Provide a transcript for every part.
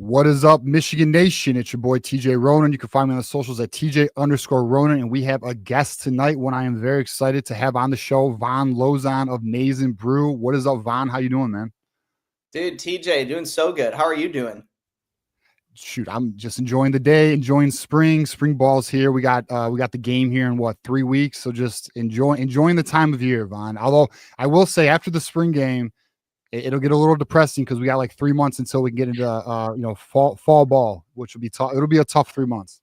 What is up, Michigan Nation? It's your boy TJ Ronin. You can find me on the socials at TJ_Ronin, and we have a guest tonight, one I am very excited to have on the show, Von Lozon of Maize and Brew. What is up, Von? How you doing, man? Dude, TJ, doing so good. How are you doing? Shoot, I'm just enjoying the day, enjoying spring. Spring ball's here. We got the game here in 3 weeks, so just enjoying the time of year, Von. Although I will say, after the spring game, it'll get a little depressing because we got like 3 months until we get into fall ball, which will be tough. It'll be a tough 3 months.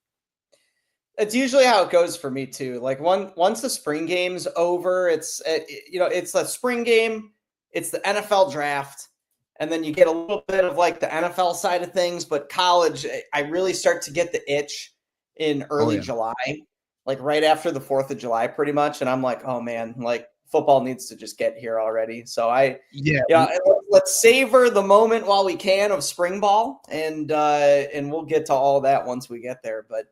It's usually how it goes for me too. Like once the spring game's over, it's the spring game, it's the NFL draft, and then you get a little bit of like the NFL side of things. But college, I really start to get the itch in early July, like right after the 4th of July, pretty much. And I'm like, oh man, like, football needs to just get here already. So let's savor the moment while we can of spring ball, and we'll get to all that once we get there. But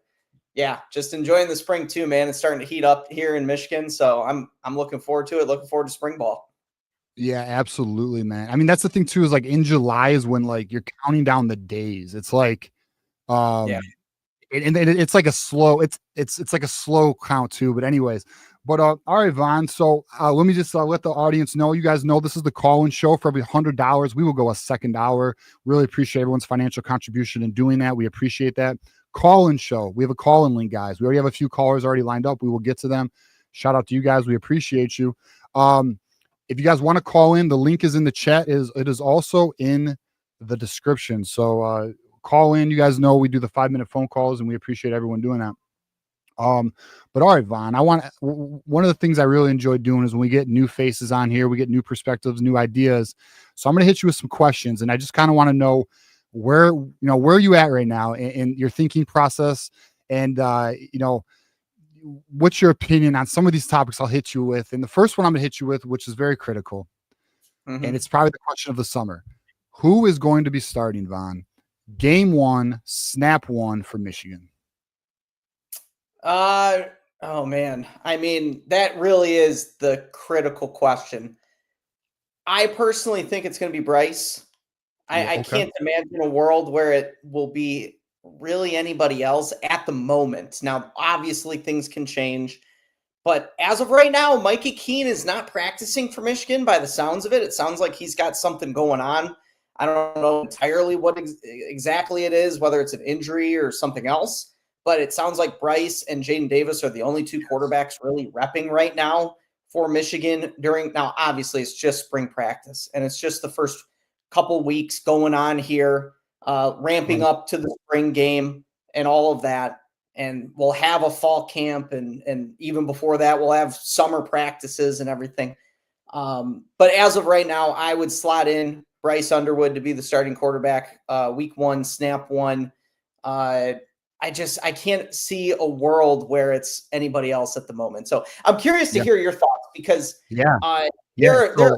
yeah, just enjoying the spring too, man. It's starting to heat up here in Michigan, so I'm looking forward to it. Looking forward to spring ball. Yeah, absolutely, man. I mean, that's the thing too, is like in July is when like you're counting down the days. It's like, and it's like a slow, it's like a slow count too. But anyways. But all right, Von. So let me just let the audience know. You guys know this is the call-in show. For every $100, we will go a second hour. Really appreciate everyone's financial contribution in doing that. We appreciate that. Call-in show. We have a call-in link, guys. We already have a few callers already lined up. We will get to them. Shout out to you guys. We appreciate you. If you guys want to call in, the link is in the chat. It is also in the description. So call in. You guys know we do the 5-minute phone calls, and we appreciate everyone doing that. But all right, Von, one of the things I really enjoy doing is when we get new faces on here, we get new perspectives, new ideas. So I'm going to hit you with some questions, and I just kind of want to know where are you at right now in your thinking process, and what's your opinion on some of these topics I'll hit you with. And the first one I'm going to hit you with, which is very critical, and it's probably the question of the summer. Who is going to be starting, Von? Game 1, snap 1 for Michigan. Oh man. I mean, that really is the critical question. I personally think it's going to be Bryce. I can't imagine a world where it will be really anybody else at the moment. Now, obviously things can change, but as of right now, Mikey Keene is not practicing for Michigan by the sounds of it. It sounds like he's got something going on. I don't know entirely what exactly it is, whether it's an injury or something else. But it sounds like Bryce and Jaden Davis are the only two quarterbacks really repping right now for Michigan now, obviously, it's just spring practice, and it's just the first couple weeks going on here, ramping up to the spring game and all of that. And we'll have a fall camp, and even before that, we'll have summer practices and everything. But as of right now, I would slot in Bryce Underwood to be the starting quarterback, week 1, snap 1. I can't see a world where it's anybody else at the moment. So I'm curious to hear your thoughts, because there are a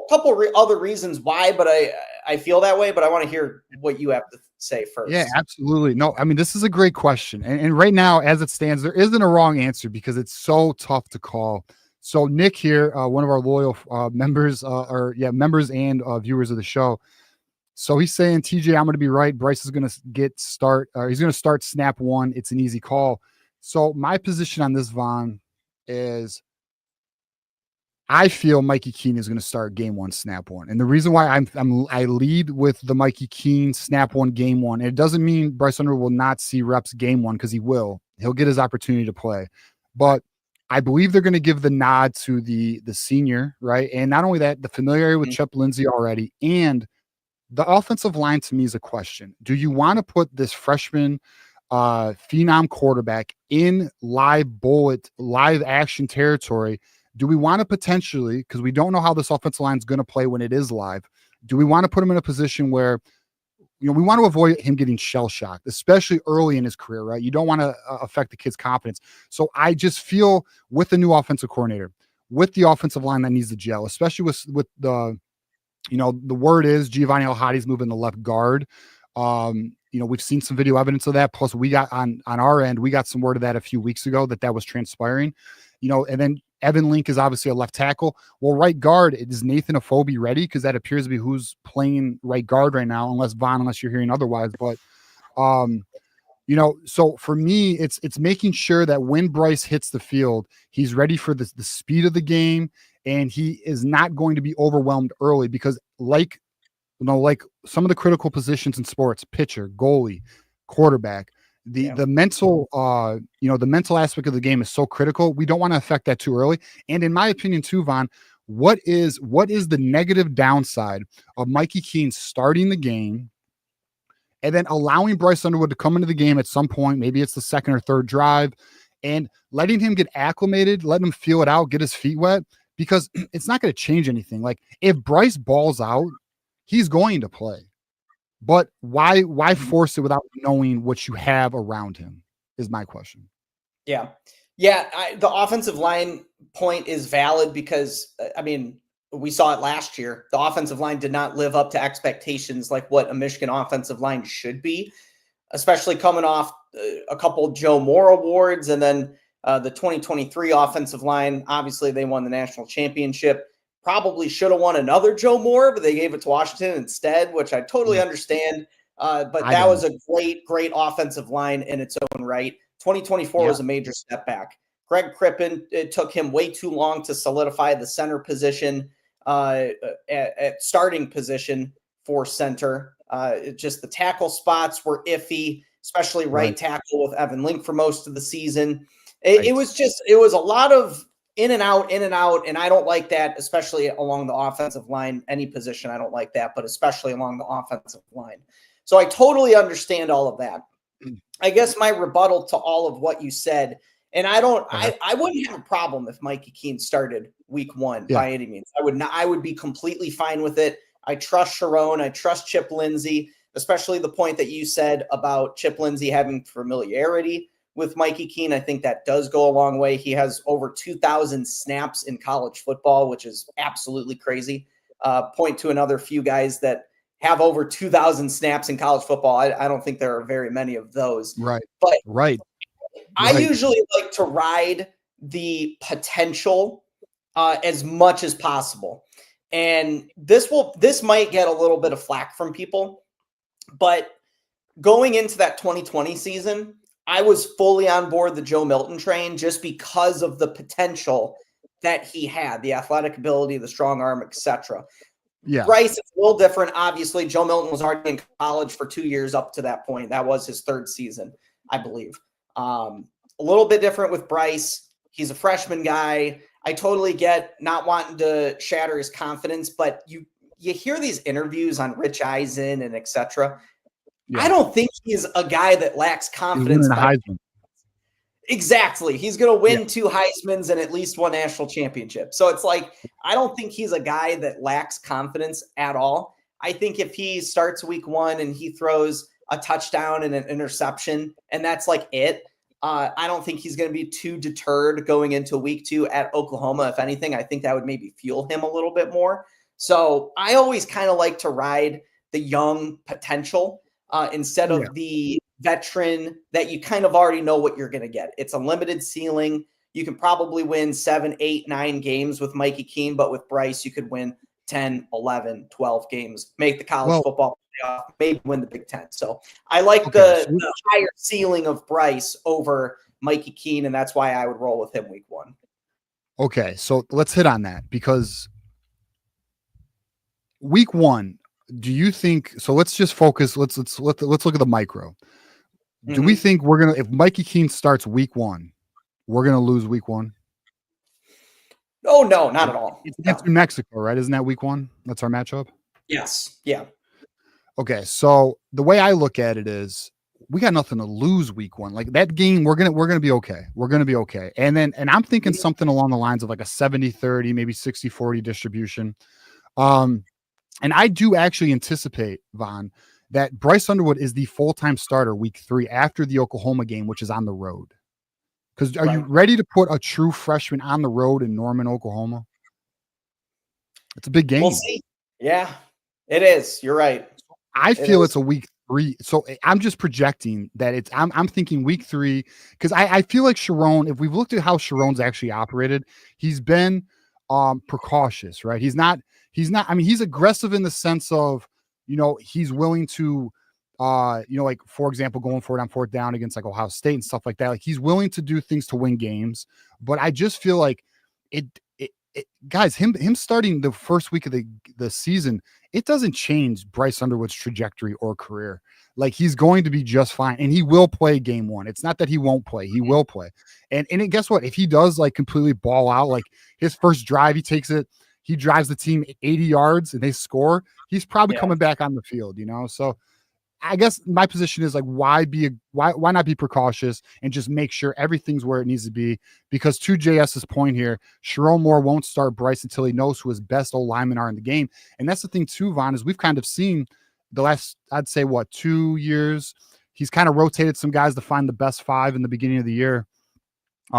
couple other reasons why, but I feel that way, but I want to hear what you have to say first. Yeah, absolutely. No, I mean, this is a great question. And right now, as it stands, there isn't a wrong answer because it's so tough to call. So Nick here, one of our loyal members, members and viewers of the show. So he's saying, TJ, I'm going to be right. Bryce is going to he's going to start snap one. It's an easy call. So my position on this, Vaughn, is I feel Mikey Keene is going to start game one, snap one. And the reason why I lead with the Mikey Keene snap one, game one. And it doesn't mean Bryce Underwood will not see reps game one, because he will. He'll get his opportunity to play. But I believe they're going to give the nod to the senior, right? And not only that, the familiarity with Chip Lindsey already, and the offensive line to me is a question. Do you want to put this freshman phenom quarterback in live action territory? Do we want to potentially, because we don't know how this offensive line is going to play when it is live, do we want to put him in a position where, we want to avoid him getting shell shocked, especially early in his career, right? You don't want to affect the kid's confidence. So I just feel with the new offensive coordinator, with the offensive line that needs to gel, especially with the, the word is Giovanni El-Hadi's moving the left guard. We've seen some video evidence of that. Plus we got on our end, we got some word of that a few weeks ago that was transpiring, and then Evan Link is obviously a left tackle. Well, right guard, is Nathan Afobe ready? Because that appears to be who's playing right guard right now, unless you're hearing otherwise. But, so for me, it's making sure that when Bryce hits the field, he's ready for the speed of the game, and he is not going to be overwhelmed early, because like some of the critical positions in sports, pitcher, goalie, quarterback, the mental, the mental aspect of the game is so critical. We don't want to affect that too early. And in my opinion too, Vaughn, what is the negative downside of Mikey Keene starting the game and then allowing Bryce Underwood to come into the game at some point, maybe it's the second or third drive, and letting him get acclimated, letting him feel it out, get his feet wet, because it's not going to change anything. Like, if Bryce balls out, he's going to play. But why force it without knowing what you have around him is my question. Yeah. The offensive line point is valid because, we saw it last year. The offensive line did not live up to expectations like what a Michigan offensive line should be, especially coming off a couple Joe Moore awards. And then the 2023 offensive line, obviously they won the national championship. Probably should have won another Joe Moore, but they gave it to Washington instead, which I totally understand. But that was a great offensive line in its own right. 2024 was a major step back. Greg Crippen, it took him way too long to solidify the center position at starting position for center. Just the tackle spots were iffy, especially right tackle with Evan Link for most of the season. It was a lot of in and out. And I don't like that, especially along the offensive line, any position. I don't like that, but especially along the offensive line. So I totally understand all of that. I guess my rebuttal to all of what you said, and I wouldn't have a problem if Mikey Keene started week one by any means. I would be completely fine with it. I trust Sharon. I trust Chip Lindsey, especially the point that you said about Chip Lindsey having familiarity with Mikey Keene. I think that does go a long way. He has over 2,000 snaps in college football, which is absolutely crazy. Point to another few guys that have over 2,000 snaps in college football. I don't think there are very many of those. Right. But I usually like to ride the potential as much as possible. And this might get a little bit of flack from people, but going into that 2020 season, I was fully on board the Joe Milton train just because of the potential that he had, the athletic ability, the strong arm, etc. Yeah. Bryce is a little different. Obviously, Joe Milton was already in college for 2 years up to that point. That was his third season, I believe. A little bit different with Bryce. He's a freshman guy. I totally get not wanting to shatter his confidence, but you hear these interviews on Rich Eisen and etc. I don't think he's a guy that lacks confidence. Exactly. He's going to win 2 Heismans and at least 1 national championship. So it's like, I don't think he's a guy that lacks confidence at all. I think if he starts week one and he throws a touchdown and an interception, and that's like it, I don't think he's going to be too deterred going into week 2 at Oklahoma. If anything, I think that would maybe fuel him a little bit more. So I always kind of like to ride the young potential instead of the veteran that you kind of already know what you're going to get. It's a limited ceiling. you can probably win 7, 8, 9 games with Mikey Keene, but with Bryce, you could win 10, 11, 12 games, make the college football playoff, maybe win the Big Ten. So I like the higher ceiling of Bryce over Mikey Keene, and that's why I would roll with him week 1. Okay, so let's hit on that, because week 1, do you think so? Let's just focus. Let's look at the micro. Do we think we're gonna, if Mikey Keene starts week 1, we're gonna lose week 1? Oh no, not at all. It's against New Mexico, right? Isn't that week 1? That's our matchup. Yes. Yeah. Okay, so the way I look at it is, we got nothing to lose week 1. Like that game, we're gonna be okay. We're gonna be okay. And I'm thinking something along the lines of like a 70-30, maybe 60-40 distribution. And I do actually anticipate, Vaughn, that Bryce Underwood is the full-time starter week 3 after the Oklahoma game, which is on the road. Because are you ready to put a true freshman on the road in Norman, Oklahoma? It's a big game. We'll see. Yeah, it is. You're right. I feel it's a week 3. So I'm just projecting that it's, I'm thinking week 3, because I feel like Sharon, if we've looked at how Sharon's actually operated, he's been precautious, right? He's not, I mean, he's aggressive in the sense of, he's willing to, like, for example, going for it on 4th down against like Ohio State and stuff like that. Like, he's willing to do things to win games. But I just feel like guys, him starting the first week of the season, it doesn't change Bryce Underwood's trajectory or career. Like, he's going to be just fine, and he will play game 1. It's not that he won't play; he will play. And guess what? If he does like completely ball out, like his first drive, he takes it, he drives the team 80 yards, and they score, he's probably coming back on the field. So I guess my position is like, why not be precautious and just make sure everything's where it needs to be? Because to JS's point here, Sharon Moore won't start Bryce until he knows who his best old linemen are in the game. And that's the thing too, Vaughn, is we've kind of seen the last, I'd say 2 years, he's kind of rotated some guys to find the best 5 in the beginning of the year.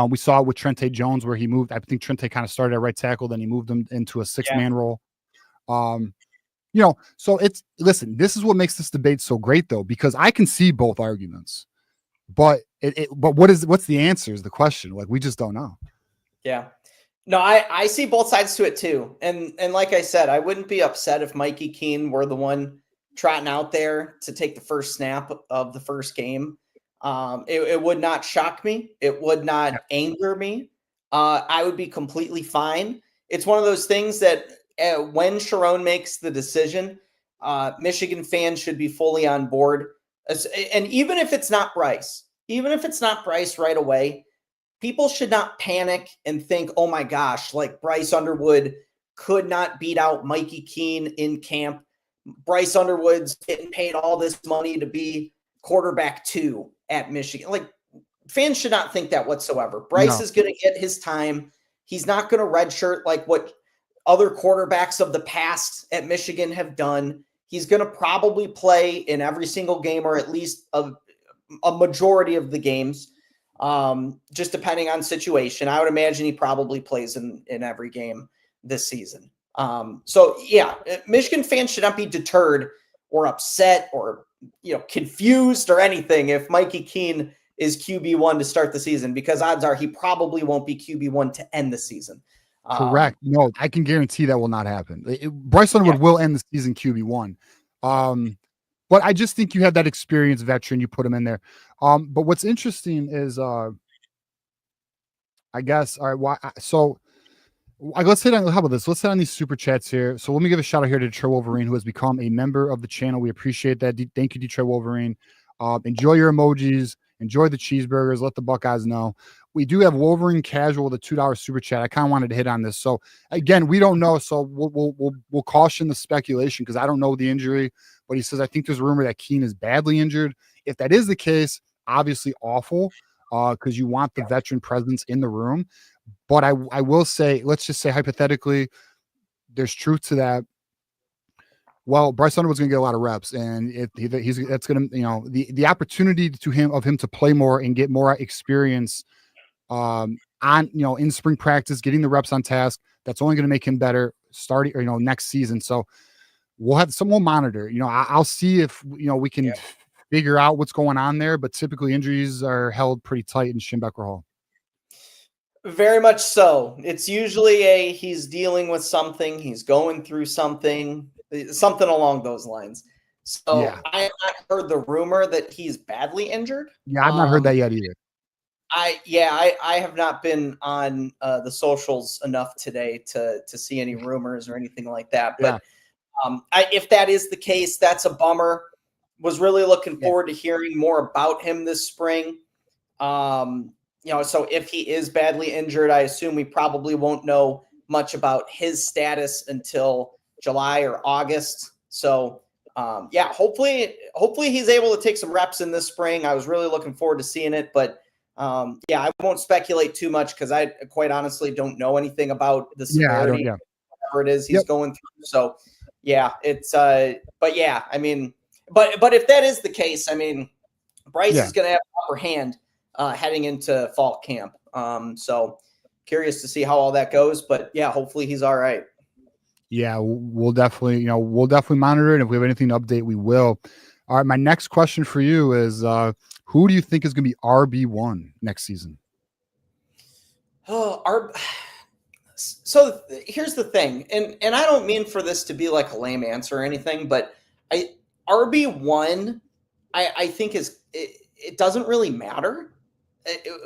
We saw it with Trente Jones, where he moved. I think Trente kind of started at right tackle, then he moved him into a 6-man role. So listen, this is what makes this debate so great, though, because I can see both arguments, but what's the answer is the question. Like, we just don't know. Yeah, no, I see both sides to it too. And like I said, I wouldn't be upset if Mikey Keene were the one trotting out there to take the first snap of the first game. It would not shock me. It would not anger me. I would be completely fine. It's one of those things that when Sharon makes the decision, Michigan fans should be fully on board. And even if it's not Bryce right away, people should not panic and think, oh my gosh, like Bryce Underwood could not beat out Mikey Keene in camp. Bryce Underwood's getting paid all this money to be quarterback 2 at Michigan. Like, fans should not think that whatsoever. Bryce is going to get his time. He's not going to redshirt like what other quarterbacks of the past at Michigan have done. He's going to probably play in every single game, or at least a majority of the games, just depending on situation. I would imagine he probably plays in every game this season. So yeah, Michigan fans should not be deterred or upset or confused or anything if Mikey Keene is QB1 to start the season, because odds are he probably won't be QB1 to end the season. Correct. No, I can guarantee that will not happen. Bryce Underwood will end the season QB1. But I just think you have that experienced veteran, you put him in there. But what's interesting is, I guess, all right, so let's hit on, how about this? Let's hit on these super chats here. So let me give a shout out here to Detroit Wolverine, who has become a member of the channel. We appreciate that. Thank you, Detroit Wolverine. Enjoy your emojis. Enjoy the cheeseburgers. Let the Buckeyes know. We do have Wolverine Casual with a $2 super chat. I kind of wanted to hit on this. So again, we don't know. So we'll caution the speculation, because I don't know the injury. But he says, I think there's a rumor that Keene is badly injured. If that is the case, obviously awful, because you want the veteran presence in the room. But I will say, let's just say hypothetically, there's truth to that. Well, Bryce Underwood's going to get a lot of reps, and that's going to, the opportunity of him to play more and get more experience in spring practice, getting the reps on task, that's only going to make him better starting, next season. So we'll monitor. I'll see if we can figure out what's going on there. But typically injuries are held pretty tight in Schembecker Hall. Very much so. It's usually he's dealing with something, he's going through something along those lines. So Yeah. I have not heard the rumor that he's badly injured. Yeah, I've not heard that yet either. I have not been on the socials enough today to see any rumors or anything like that. But if that is the case, that's a bummer. Was really looking forward to hearing more about him this spring. So if he is badly injured, I assume we probably won't know much about his status until July or August. So hopefully he's able to take some reps in this spring. I was really looking forward to seeing it, but I won't speculate too much because I quite honestly don't know anything about the severity, whatever it is he's going through. So it's but if that is the case, I mean, Bryce is going to have an upper hand heading into fall camp. So curious to see how all that goes, but hopefully he's all right. Yeah, we'll definitely monitor it. If we have anything to update, we will. All right, my next question for you is, who do you think is going to be RB1 next season? So here's the thing, and I don't mean for this to be like a lame answer or anything, but RB1, I think it doesn't really matter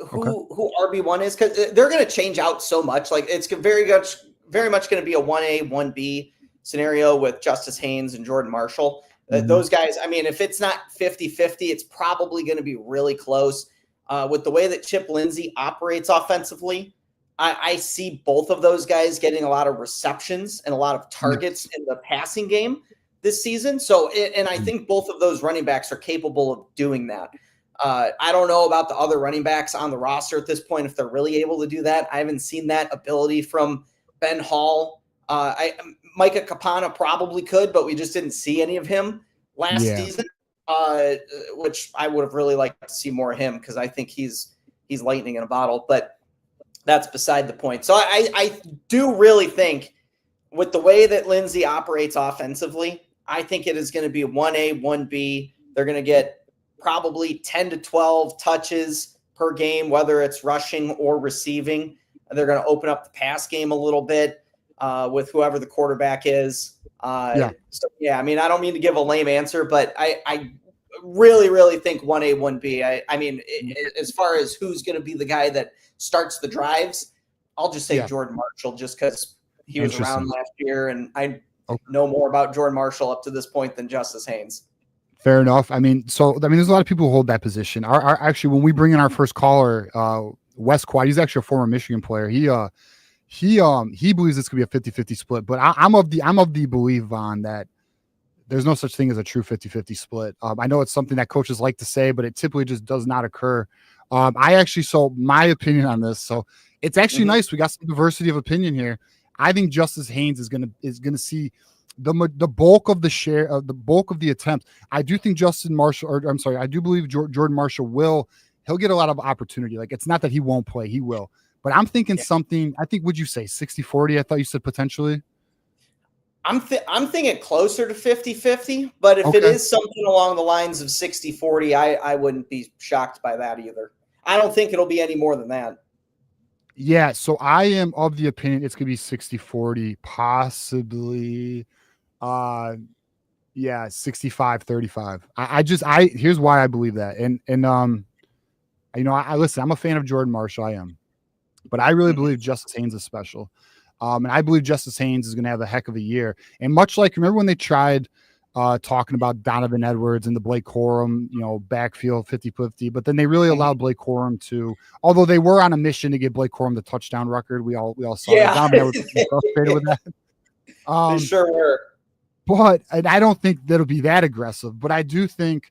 who RB1 is, because they're going to change out so much. Like it's very much going to be a 1A, 1B scenario with Justice Haynes and Jordan Marshall. Those guys, I mean, if it's not 50-50, it's probably going to be really close. With the way that Chip Lindsey operates offensively, I see both of those guys getting a lot of receptions and a lot of targets in the passing game this season. So, and I think both of those running backs are capable of doing that. I don't know about the other running backs on the roster at this point, if they're really able to do that. I haven't seen that ability from Ben Hall. Micah Capana probably could, but we just didn't see any of him last season, which I would have really liked to see more of him because I think he's lightning in a bottle, but that's beside the point. So I do really think with the way that Lindsey operates offensively, I think it is going to be 1A, 1B. They're going to get probably 10 to 12 touches per game, whether it's rushing or receiving. They're going to open up the pass game a little bit with whoever the quarterback is. I mean, I don't mean to give a lame answer, but I really, really think 1A, 1B. I mean, as far as who's going to be the guy that starts the drives, I'll just say Jordan Marshall, just because he was around last year, and I know more about Jordan Marshall up to this point than Justice Haynes. Fair enough. I mean, there's a lot of people who hold that position. Our actually, when we bring in our first caller, Wes Quad, he's actually a former Michigan player. He believes it's gonna be a 50-50 split, but I'm of the belief on that there's no such thing as a true 50-50 split. I know it's something that coaches like to say, but it typically just does not occur. So my opinion on this, so it's actually nice. We got some diversity of opinion here. I think Justice Haynes is gonna see the bulk of the share of the bulk of the attempts. I do think I do believe Jordan Marshall he'll get a lot of opportunity. Like, it's not that he won't play, he will. But I'm thinking something, I think, would you say 60-40? I thought you said potentially. I'm thinking closer to 50-50, but if it is something along the lines of 60-40, I wouldn't be shocked by that either. I don't think it'll be any more than that. Yeah, so I am of the opinion it's going to be 60-40, possibly 65-35. Here's why I believe that. And listen, I'm a fan of Jordan Marshall, I am. But I really believe Justice Haynes is special. And I believe Justice Haynes is going to have a heck of a year. And much like, remember when they tried talking about Donovan Edwards and the Blake Corum, backfield 50-50, but then they really allowed Blake Corum to, although they were on a mission to get Blake Corum the touchdown record. We all saw that. Donovan Edwards was frustrated with that. They sure were. But I don't think that'll be that aggressive, but I think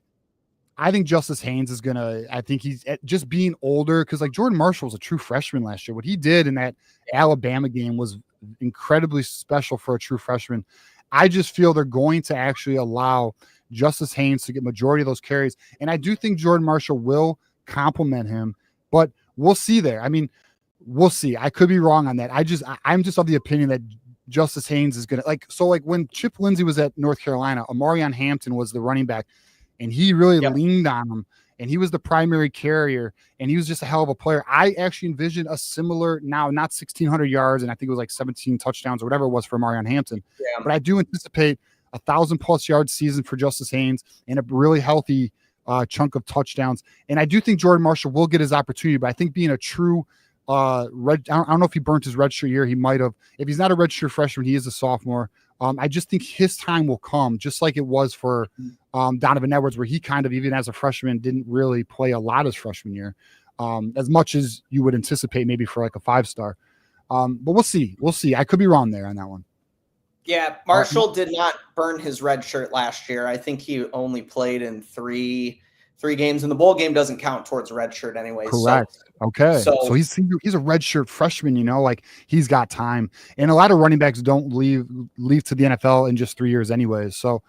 Justice Haynes is I think he's just being older, because like Jordan Marshall was a true freshman last year. What he did in that Alabama game was incredibly special for a true freshman. I just feel they're going to actually allow Justice Haynes to get majority of those carries. And I do think Jordan Marshall will complement him, but we'll see there. I mean, we'll see. I could be wrong on that. I'm just of the opinion that Justice Haynes is going to like when Chip Lindsey was at North Carolina, Amarion Hampton was the running back, and he really leaned on him. and he was the primary carrier, and he was just a hell of a player. I actually envision a similar, now not 1,600 yards, and I think it was like 17 touchdowns or whatever it was for Marion Hampton. Yeah. But I do anticipate 1,000+ yard season for Justice Haynes and a really healthy chunk of touchdowns. And I do think Jordan Marshall will get his opportunity, but I think being a true I don't know if he burnt his redshirt year. He might have. If he's not a redshirt freshman, he is a sophomore. I just think his time will come, just like it was for Donovan Edwards, where he kind of, even as a freshman, didn't really play a lot his freshman year, as much as you would anticipate maybe for like a 5-star. But we'll see. We'll see. I could be wrong there on that one. Yeah, Marshall did not burn his red shirt last year. I think he only played in three games, and the bowl game doesn't count towards a red shirt anyway. Correct. Okay. So he's a redshirt freshman, like he's got time. And a lot of running backs don't leave to the NFL in just 3 years anyways. So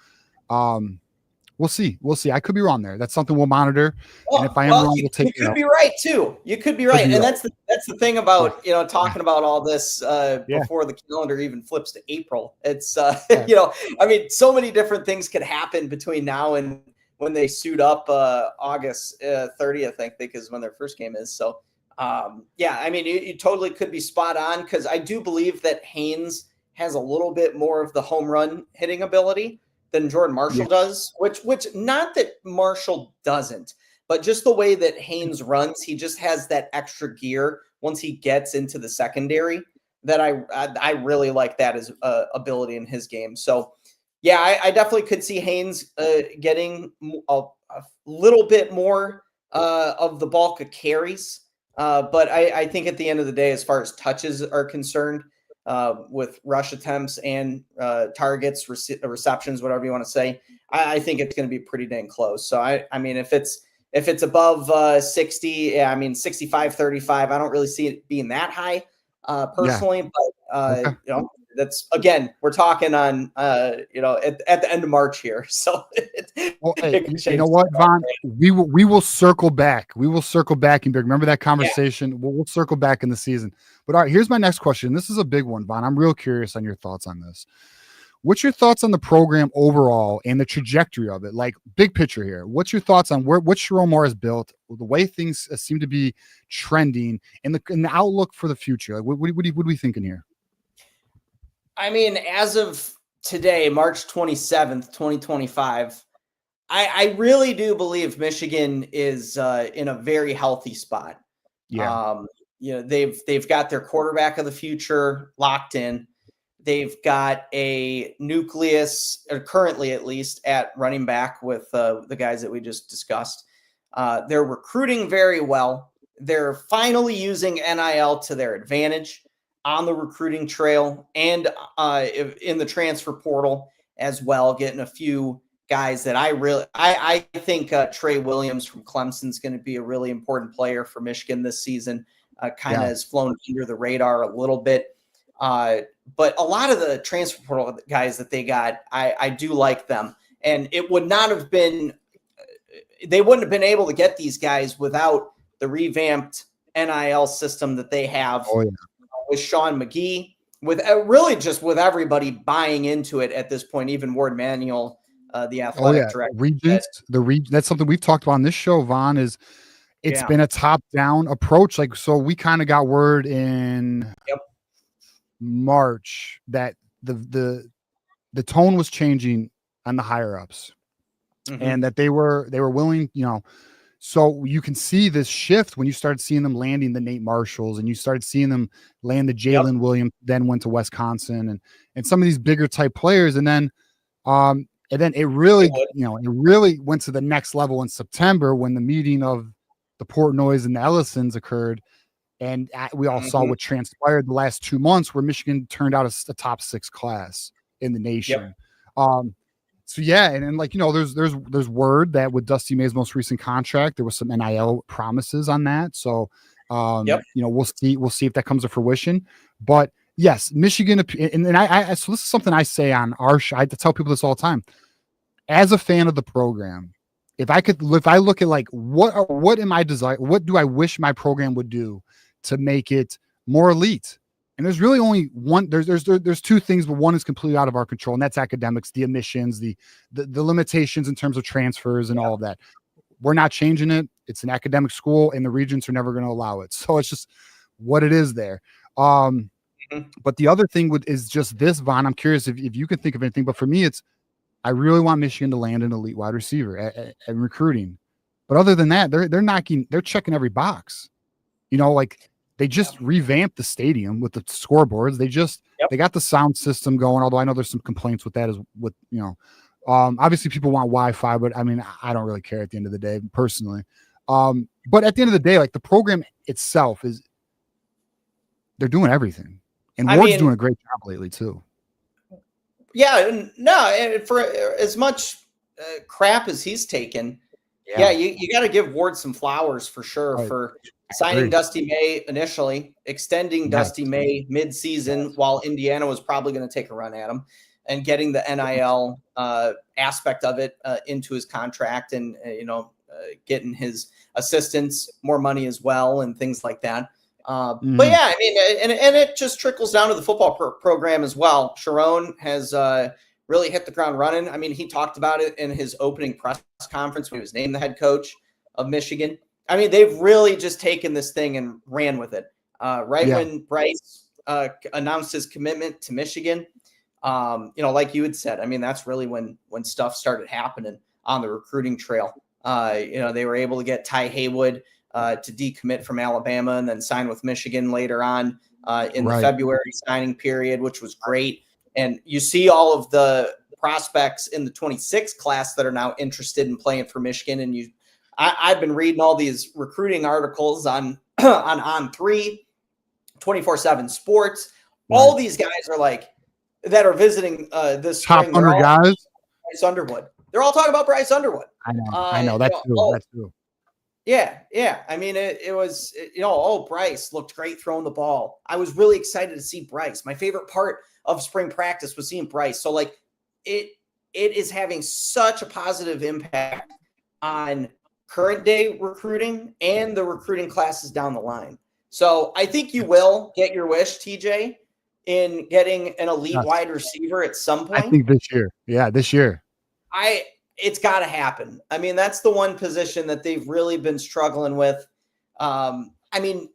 we'll see. I could be wrong there. That's something we'll monitor. And if I am wrong, we'll take it. You could be right too. You could be right. And that's the thing about, talking about all this before the calendar even flips to April. It's so many different things could happen between now and when they suit up August 30th, I think is when their first game is. So, you totally could be spot on, because I do believe that Haynes has a little bit more of the home run hitting ability than Jordan Marshall does, which not that Marshall doesn't, but just the way that Haynes runs, he just has that extra gear once he gets into the secondary that I really like that as ability in his game. So, yeah, I definitely could see Haynes getting a little bit more of the bulk of carries. But I think at the end of the day, as far as touches are concerned, with rush attempts and targets, receptions, whatever you want to say, I think it's going to be pretty dang close. So, if it's above 60, 65-35, I don't really see it being that high personally. Yeah. But, that's, again, we're talking on, at the end of March here. So, you know what, Vaughn? We will circle back. We will circle back and remember that conversation. Yeah. We'll circle back in the season. But all right, here's my next question. This is a big one, Vaughn. I'm real curious on your thoughts on this. What's your thoughts on the program overall and the trajectory of it? Like, big picture here. What's your thoughts on what Sherrone Moore has built, the way things seem to be trending, and the outlook for the future? Like, what are we thinking here? As of today, March 27th, 2025, I really do believe Michigan is in a very healthy spot. Yeah. They've got their quarterback of the future locked in. They've got a nucleus, or currently at least, at running back with the guys that we just discussed. They're recruiting very well. They're finally using NIL to their advantage on the recruiting trail and in the transfer portal as well, getting a few guys that I think Trey Williams from Clemson is going to be a really important player for Michigan this season. Kind of has flown under the radar a little bit. But a lot of the transfer portal guys that they got, I do like them. And it would not have been, they wouldn't have been able to get these guys without the revamped NIL system that they have. With Sean McGee, with everybody buying into it at this point, even Ward Manuel, the athletic director. That's something we've talked about on this show, Vaughn, is it's been a top-down approach. Like, so we kind of got word in March that the tone was changing on the higher-ups, and that they were willing, so you can see this shift when you start seeing them landing the Nate Marshalls, and you started seeing them land the Jalen Williams, then went to Wisconsin, and some of these bigger type players. And then it really, it really went to the next level in September when the meeting of the Portnoys and the Ellisons occurred. And we all saw what transpired the last 2 months, where Michigan turned out a top 6 class in the nation. So there's word that with Dusty May's most recent contract, there was some NIL promises on that. So, we'll see if that comes to fruition. But yes, Michigan, and so this is something I say on our show. I tell people this all the time. As a fan of the program, if I look at like what am I desire, what do I wish my program would do to make it more elite? And there's really only one. There's two things, but one is completely out of our control, and that's academics, the admissions, the limitations in terms of transfers and all of that. we're not changing it. It's an academic school, and the regents are never going to allow it. So it's just what it is there. But the other thing is just this, Vaughn. I'm curious if you can think of anything. But for me, I really want Michigan to land an elite wide receiver at recruiting. But other than that, they're checking every box. Like they just revamped the stadium with the scoreboards. They got the sound system going. Although I know there's some complaints with that obviously people want Wi-Fi, but I mean, I don't really care at the end of the day personally. But at the end of the day, like the program itself they're doing everything. And Ward's doing a great job lately too. Yeah, no, for as much crap as he's taken, you got to give Ward some flowers for sure for signing Dusty May initially, extending Dusty May mid-season while Indiana was probably going to take a run at him, and getting the NIL aspect of it into his contract, and getting his assistants more money as well and things like that. But yeah, I mean, and it just trickles down to the football program as well. Sharon has really hit the ground running. I mean, he talked about it in his opening press conference when he was named the head coach of Michigan. I mean, they've really just taken this thing and ran with it. When Bryce announced his commitment to Michigan, like you had said, I mean, that's really when stuff started happening on the recruiting trail. They were able to get Ty Haywood to decommit from Alabama and then sign with Michigan later on in the February signing period, which was great. And you see all of the prospects in the 26 class that are now interested in playing for Michigan. And I've been reading all these recruiting articles on On3, 24/7 Sports. All these guys are that are visiting this top spring. 100 guys. Bryce Underwood. They're all talking about Bryce Underwood. I know. That's true. That's true. Yeah. I mean, it was, Bryce looked great throwing the ball. I was really excited to see Bryce. My favorite part of spring practice was seeing Bryce. So it is having such a positive impact on current day recruiting and the recruiting classes down the line. So I think you will get your wish, TJ, in getting an elite wide receiver at some point. I think this year. Yeah, this year. It's got to happen. I mean, that's the one position that they've really been struggling with. I mean,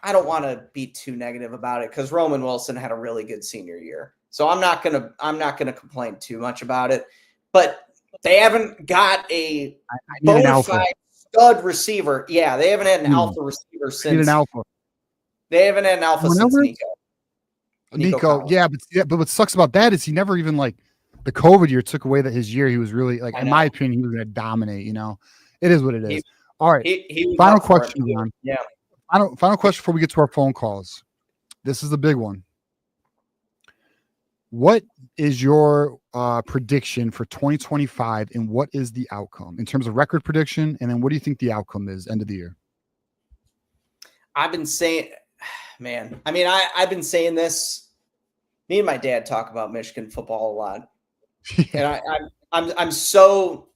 I don't want to be too negative about it because Roman Wilson had a really good senior year. So I'm not gonna complain too much about it. But they haven't got a bona fide stud receiver. Yeah, they haven't had an alpha receiver since. They haven't had an alpha since Nico. Yeah, but what sucks about that is he never even the COVID year took away that his year. He was really in my opinion, he was going to dominate. It is what it is. All right. Final question, Ron. Yeah. Final question before we get to our phone calls. This is a big one. What is your prediction for 2025, and what is the outcome in terms of record prediction? And then what do you think the outcome is end of the year? I've been saying, man, I mean, I've been saying this. Me and my dad talk about Michigan football a lot. And I'm so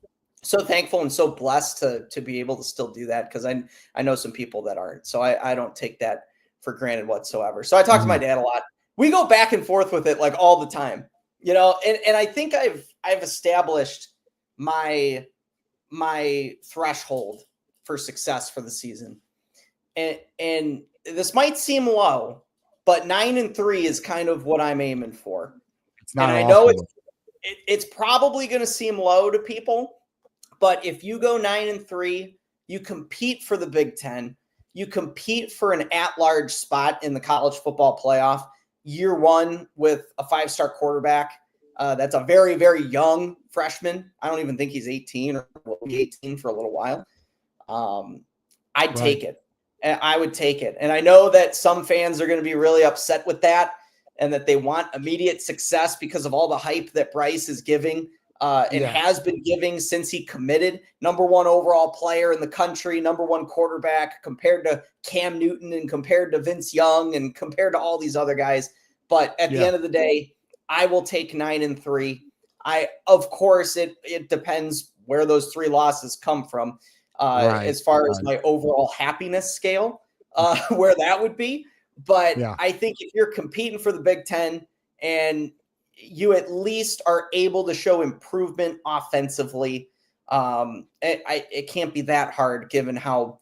thankful and so blessed to be able to still do that because I know some people that aren't. So I don't take that for granted whatsoever. So I talk to my dad a lot. We go back and forth with it all the time, and I think I've established my threshold for success for the season. And this might seem low, but 9-3 is kind of what I'm aiming for. And I know it's probably going to seem low to people, but if you go 9-3, you compete for the Big Ten, you compete for an at-large spot in the college football playoff year one with a 5-star quarterback. That's a very, very young freshman. I don't even think he's 18 or will be 18 for a little while. I'd take it. I would take it. And I know that some fans are going to be really upset with that and that they want immediate success because of all the hype that Bryce is giving and has been giving since he committed. Number 1 overall player in the country, number 1 quarterback compared to Cam Newton and compared to Vince Young and compared to all these other guys. But at the end of the day, I will take 9-3. Of course, it depends where those 3 losses come from. As far as my overall happiness scale, where that would be. But I think if you're competing for the Big Ten and you at least are able to show improvement offensively, It can't be that hard given how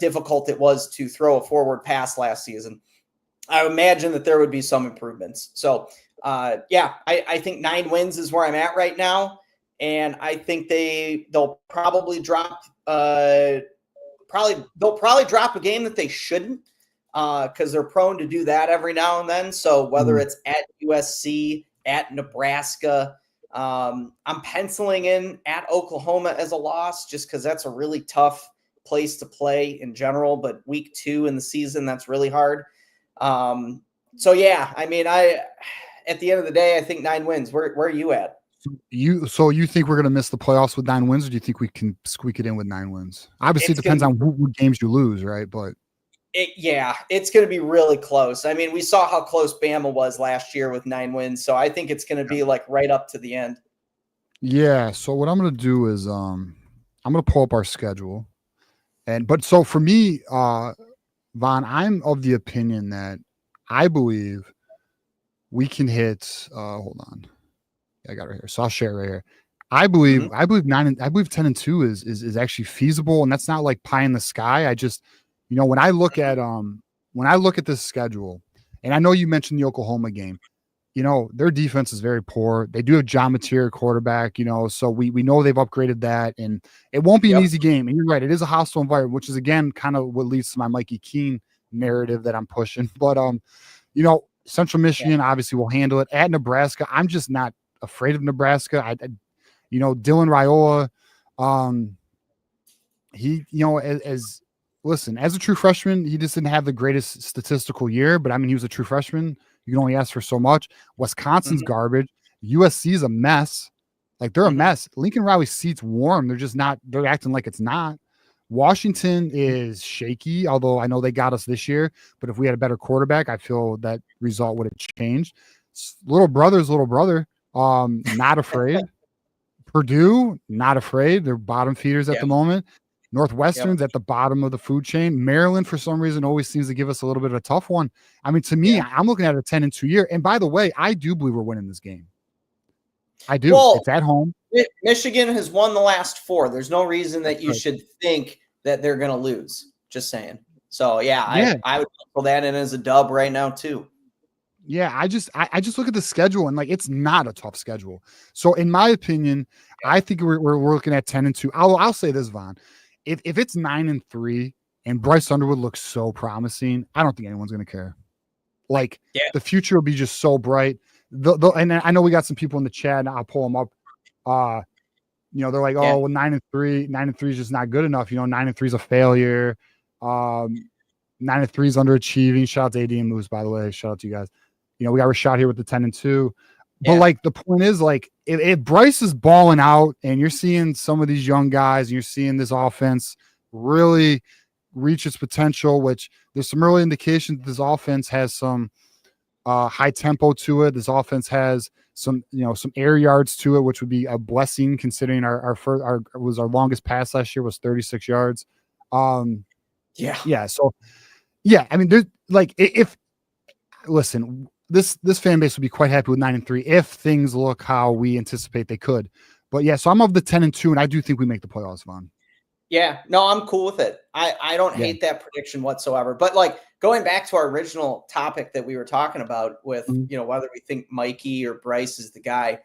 difficult it was to throw a forward pass last season. I imagine that there would be some improvements. So, I think 9 wins is where I'm at right now, and I think they'll probably drop. They'll probably drop a game that they shouldn't, because they're prone to do that every now and then. So whether it's at USC, at Nebraska, I'm penciling in at Oklahoma as a loss, just because that's a really tough place to play in general. But week 2 in the season, that's really hard. So yeah, I mean, at the end of the day, I think 9 wins. Where are you at? So you think we're gonna miss the playoffs with 9 wins, or do you think we can squeak it in with 9 wins? Obviously, it depends on what games you lose, right? But it's going to be really close. I mean, we saw how close Bama was last year with 9 wins, so I think it's going to be like right up to the end. Yeah. So what I'm going to do is I'm going to pull up our schedule, but so for me, Vaughn, I'm of the opinion that I believe we can hit. Hold on, I got it right here, so I'll share it right here. I believe 10-2 is actually feasible, and that's not like pie in the sky. I just, when I look at this schedule, and I know you mentioned the Oklahoma game, their defense is very poor. They do have John Mateer quarterback, so we know they've upgraded that, and it won't be an easy game. And you're right, it is a hostile environment, which is again kind of what leads to my Mikey Keene narrative that I'm pushing. But Central Michigan obviously will handle it. At Nebraska, I'm just not afraid of Nebraska. Dylan Raiola, listen, as a true freshman, he just didn't have the greatest statistical year, but I mean, he was a true freshman. You can only ask for so much. Wisconsin's garbage. USC's a mess. Like, they're a mess. Lincoln Riley's seat's warm. They're acting like it's not. Washington is shaky, although I know they got us this year, but if we had a better quarterback, I feel that result would have changed. Little brother's little brother, not afraid. Purdue, not afraid. They're bottom feeders at the moment. Northwestern's at the bottom of the food chain. Maryland, for some reason, always seems to give us a little bit of a tough one. I mean, to me, I'm looking at a 10-2 year. And by the way, I do believe we're winning this game. I do. Well, it's at home. Michigan has won the last 4. There's no reason that you should think that they're going to lose. Just saying. So, I would put that in as a dub right now, too. Yeah, I just look at the schedule and, like, it's not a tough schedule. So, in my opinion, I think we're looking at 10-2. I'll say this, Vaughn. If it's 9-3 and Bryce Underwood looks so promising, I don't think anyone's going to care. Like, the future will be just so bright. And I know we got some people in the chat, and I'll pull them up. They're like, oh, well, 9-3 is just not good enough. 9-3 is a failure. 9-3 is underachieving. Shout out to AD and Moose, by the way. Shout out to you guys. We got Rashad here with the 10-2. But like, the point is, like, if Bryce is balling out and you're seeing some of these young guys, and you're seeing this offense really reach its potential, which there's some early indications that this offense has some high tempo to it. This offense has some air yards to it, which would be a blessing considering our longest pass last year was 36 yards. So I mean, there's like, listen, this fan base would be quite happy with 9-3 if things look how we anticipate they could. But so I'm of the 10-2, and I do think we make the playoffs, Vaughn. Yeah, no, I'm cool with it. I don't hate that prediction whatsoever. But like, going back to our original topic that we were talking about with, whether we think Mikey or Bryce is the guy,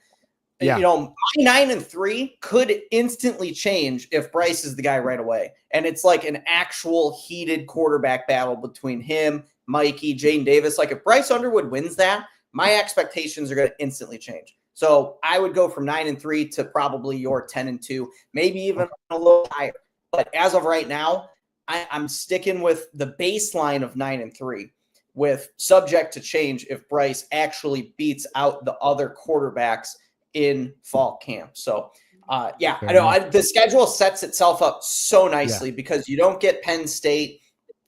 my 9-3 could instantly change if Bryce is the guy right away. And it's like an actual heated quarterback battle between him, Mikey, Jaden Davis. Like, if Bryce Underwood wins that, my expectations are going to instantly change. So I would go from 9-3 to probably your 10-2, maybe even a little higher. But as of right now, I'm sticking with the baseline of 9-3, with subject to change if Bryce actually beats out the other quarterbacks in fall camp. So, I know the schedule sets itself up so nicely because you don't get Penn State.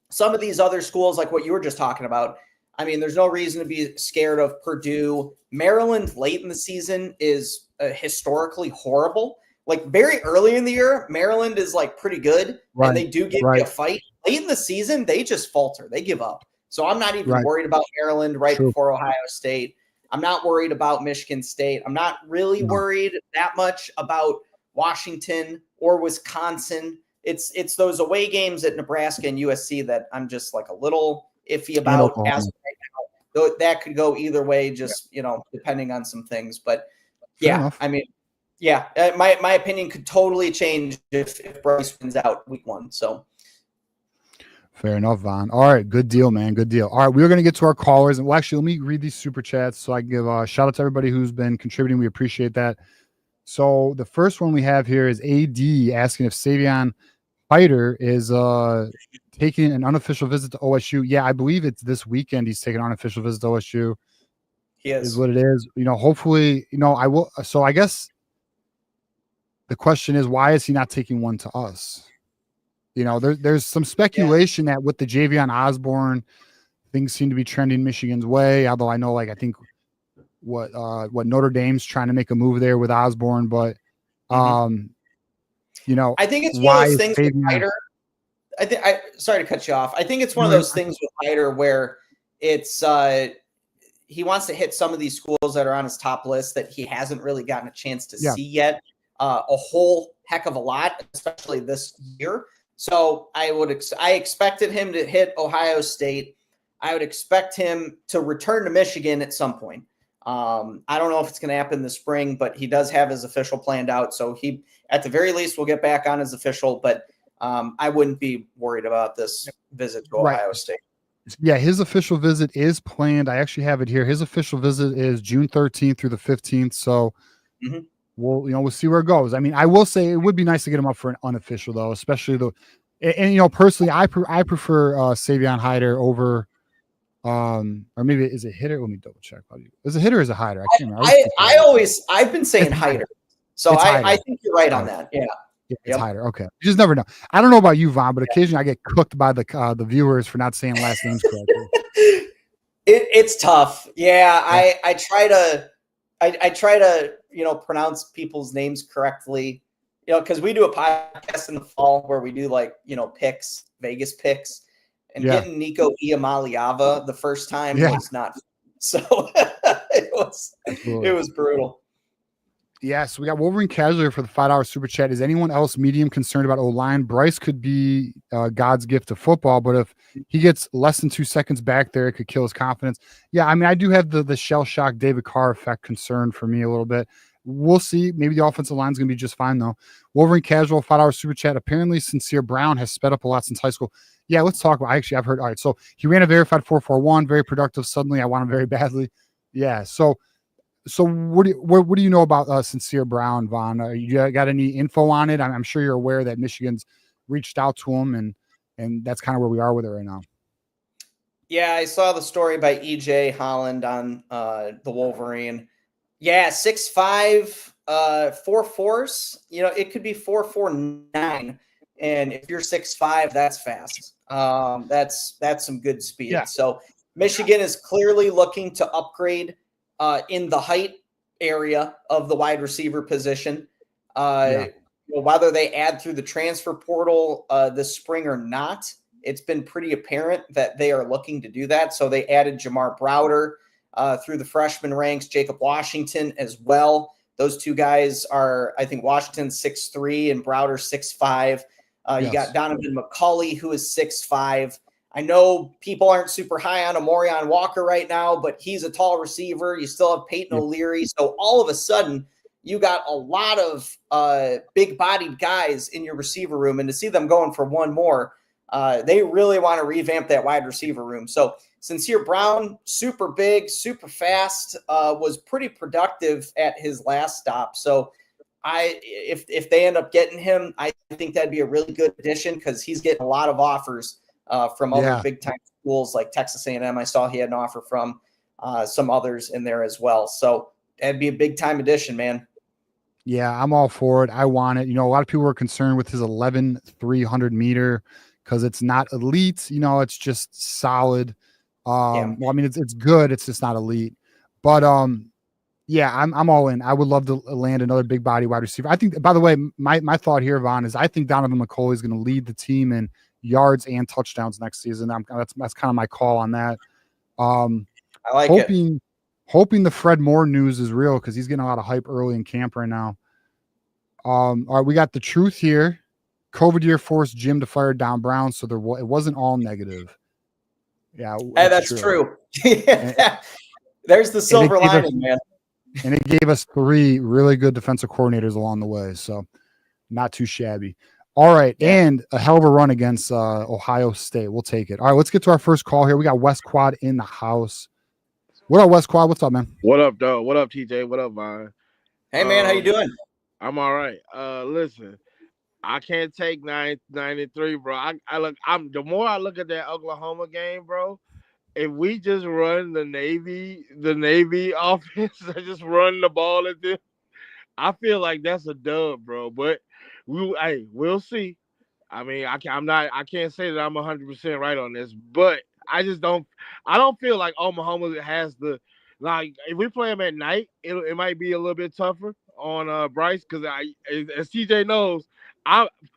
Some of these other schools, like what you were just talking about, I mean, there's no reason to be scared of Purdue. Maryland late in the season is historically horrible. Like, very early in the year, Maryland is like pretty good, and they do give you a fight. Late in the season, they just falter. They give up. So I'm not even worried about Maryland before Ohio State. I'm not worried about Michigan State. I'm not really worried that much about Washington or Wisconsin. It's those away games at Nebraska and USC that I'm just like a little iffy about. As though that could go either way, just depending on some things. But yeah, I mean, yeah, my opinion could totally change if Bryce wins out week 1. So fair enough, Vaughn. All right, good deal, man. Good deal. All right, we're gonna get to our callers, and actually, let me read these super chats so I can give a shout out to everybody who's been contributing. We appreciate that. So the first one we have here is AD asking if Savion Hyder is taking an unofficial visit to OSU. Yeah, I believe it's this weekend. He's taking an unofficial visit to OSU. He is what it is. Hopefully, I will. So I guess the question is, why is he not taking one to us? There's some speculation that with the Javion Osborne, things seem to be trending Michigan's way. Although I know, I think what Notre Dame's trying to make a move there with Osborne, but I think it's one of those things with Hyder. Sorry to cut you off. I think it's one of those things with Hyder where it's he wants to hit some of these schools that are on his top list that he hasn't really gotten a chance to see yet. A whole heck of a lot, especially this year. So I expected him to hit Ohio State. I would expect him to return to Michigan at some point. I don't know if it's going to happen this spring, but he does have his official planned out. So he, at the very least, will get back on his official. But I wouldn't be worried about this visit to Ohio State. Yeah, his official visit is planned. I actually have it here. His official visit is June 13th through the 15th. So we'll see where it goes. I mean, I will say it would be nice to get him up for an unofficial though, especially personally, I prefer Savion Hyder over, or maybe is it Hitter? Let me double check. Is it Hitter or is it Hyder? I can't remember. I've been saying Hyder, so I think you're right on that. Yeah. It's Hyder. Okay. You just never know. I don't know about you, Vaughn, but occasionally I get cooked by the viewers for not saying last names correctly. It's tough. Yeah. I try to pronounce people's names correctly, because we do a podcast in the fall where we do picks, Vegas picks, and getting Nico Iamaleava the first time was not fun. So it was brutal. Yeah, so we got Wolverine Casual for the $5 super chat. Is anyone else medium concerned about O-line? Bryce could be God's gift to football, but if he gets less than 2 seconds back there, it could kill his confidence. Yeah, I mean, I do have the shell shock David Carr effect concern for me a little bit. We'll see. Maybe the offensive line is going to be just fine, though. Wolverine Casual, $5 super chat. Apparently, Sincere Brown has sped up a lot since high school. Yeah, let's talk about I've heard. All right, so he ran a verified 4.41, very productive. Suddenly, I want him very badly. Yeah, so what do you know about Sincere Brown, Vaughn? You got any info on it? I'm sure you're aware that Michigan's reached out to him, and that's kind of where we are with it right now. Yeah, I saw the story by EJ Holland on the Wolverine. Yeah, 6'5", 4.4s. It could be 4.49, and if you're 6'5", that's fast. That's some good speed. Yeah. So Michigan is clearly looking to upgrade in the height area of the wide receiver position. Whether they add through the transfer portal this spring or not, it's been pretty apparent that they are looking to do that. So they added Jamar Browder through the freshman ranks, Jacob Washington as well. Those two guys are, I think, Washington's 6'3" and Browder 6'5". You got Donovan McCulley, who is 6'5". I know people aren't super high on Amorion Walker right now, but he's a tall receiver. You still have Peyton O'Leary. So all of a sudden, you got a lot of big-bodied guys in your receiver room. And to see them going for one more, they really want to revamp that wide receiver room. So Sincere Brown, super big, super fast, was pretty productive at his last stop. So if they end up getting him, I think that'd be a really good addition because he's getting a lot of offers from other big-time schools like Texas A&M. I saw he had an offer from some others in there as well. So that'd be a big-time addition, man. Yeah, I'm all for it. I want it. A lot of people are concerned with his 11,300 meter because it's not elite. It's just solid. Well, I mean, it's good. It's just not elite. But yeah, I'm all in. I would love to land another big body wide receiver. I think, by the way, my thought here, Vaughn, is I think Donovan McCulley is going to lead the team in yards and touchdowns next season. That's kind of my call on that. I like it. Hoping the Fred Moore news is real because he's getting a lot of hype early in camp right now. All right, we got the truth here. COVID year forced Jim to fire Don Brown, so it wasn't all negative. Yeah, Hey, that's that's true. true. There's the silver lining, man. And it gave us 3 really good defensive coordinators along the way, so not too shabby. All right, and a hell of a run against Ohio State. We'll take it. All right, let's get to our first call here. We got West Quad in the house. What up, West Quad? What's up, man? What up, dog? What up, TJ? What up, Vine? Hey, man, how you doing? I'm all right. Listen, I can't take 93, bro. I'm the more I look at that Oklahoma game, bro. If we just run the Navy offense, just run the ball at them, I feel like that's a dub, bro. But we'll see. I mean, I can't say that I'm 100% right on this, but I don't feel like Oklahoma has the, like, if we play them at night, it might be a little bit tougher on Bryce, because as TJ knows,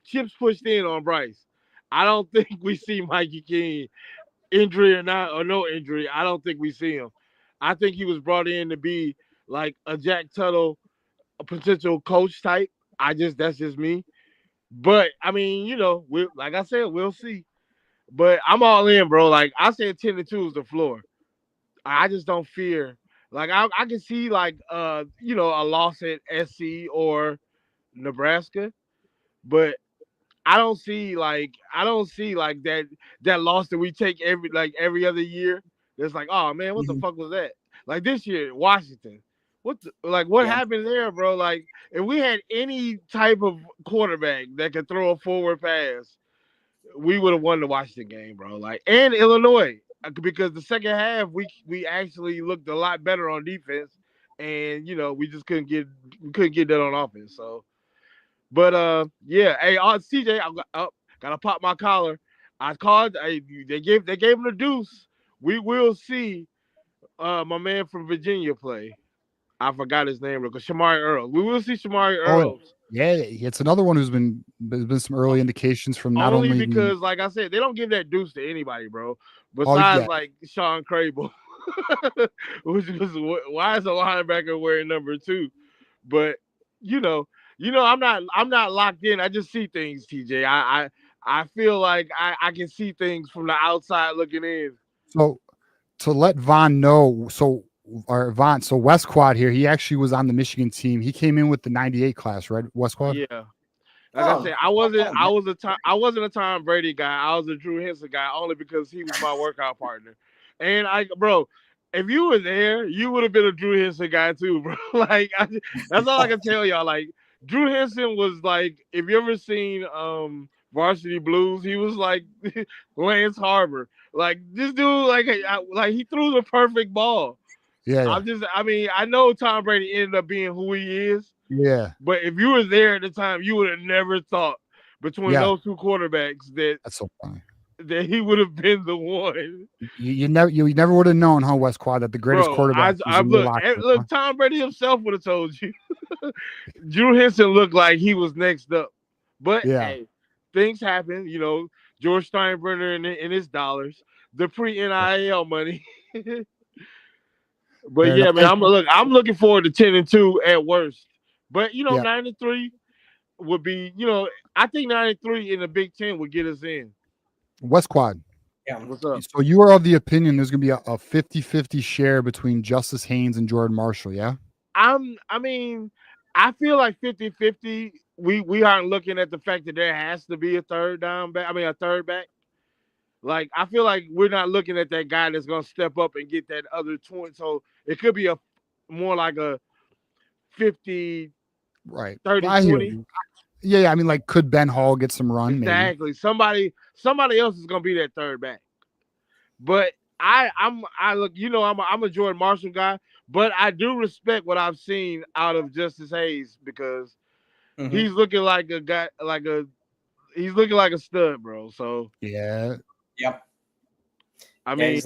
chips pushed in on Bryce. I don't think we see Mikey King, injury or not, or no injury. I don't think we see him. I think he was brought in to be like a Jack Tuttle, a potential coach type. That's just me. But I mean, like I said, we'll see. But I'm all in, bro. Like I said, 10-2 is the floor. I just don't fear. Like I can see like a loss at SC or Nebraska, but I don't see like that loss that we take every other year. It's like, oh man, what the fuck was that? Like this year, Washington. What happened there, bro? Like, if we had any type of quarterback that could throw a forward pass, we would have won the Washington game, bro. Like, and Illinois, because the second half we actually looked a lot better on defense, and we just couldn't get that on offense. So, but yeah, hey, CJ, I gotta pop my collar. I called. They gave him the deuce. We will see my man from Virginia play. I forgot his name, because Shamari Earls. We will see Shamari Earls. Yeah, it's another one who's been some early indications from not only because, like I said, they don't give that deuce to anybody, bro. Besides, like Sean Crable, which was, why is a linebacker wearing number 2? But I'm not locked in. I just see things, TJ. I feel like I can see things from the outside looking in. So to let Vaughn know, so West Quad here, he actually was on the Michigan team. He came in with the 98 class, right? West Quad? Yeah. Like I said, I wasn't a Tom Brady guy. I was a Drew Henson guy, only because he was my workout partner. And bro, if you were there, you would have been a Drew Henson guy too, bro. Like, that's all I can tell y'all. Like, Drew Henson was like, if you ever seen Varsity Blues, he was like Lance Harbor. Like, this dude, like he threw the perfect ball. Yeah. I know Tom Brady ended up being who he is. Yeah. But if you were there at the time, you would have never thought between those two quarterbacks that's so funny, that he would have been the one. You never would have known, huh, West Quad, that the greatest quarterback. Look, Tom Brady himself would have told you. Drew Henson looked like he was next up. But hey, things happen. George Steinbrenner and his dollars, the pre-NIL money. But yeah, man, I'm looking forward to 10-2 at worst. But 93 would be, I think 93 in the Big Ten would get us in. West Quad. Yeah. What's up? So you are of the opinion there's gonna be a 50-50 share between Justice Haynes and Jordan Marshall, yeah? I feel like 50-50. We aren't looking at the fact that there has to be a third back. Like, I feel like we're not looking at that guy that's gonna step up and get that other 20. So it could be more like a 50, right, 30-20. Yeah, I mean, like, could Ben Hall get some run? Exactly. Maybe. Somebody else is gonna be that third back. But I'm a Jordan Marshall guy, but I do respect what I've seen out of Justice Hayes, because he's looking like a guy, he's looking like a stud, bro. So yeah. Yep. I mean,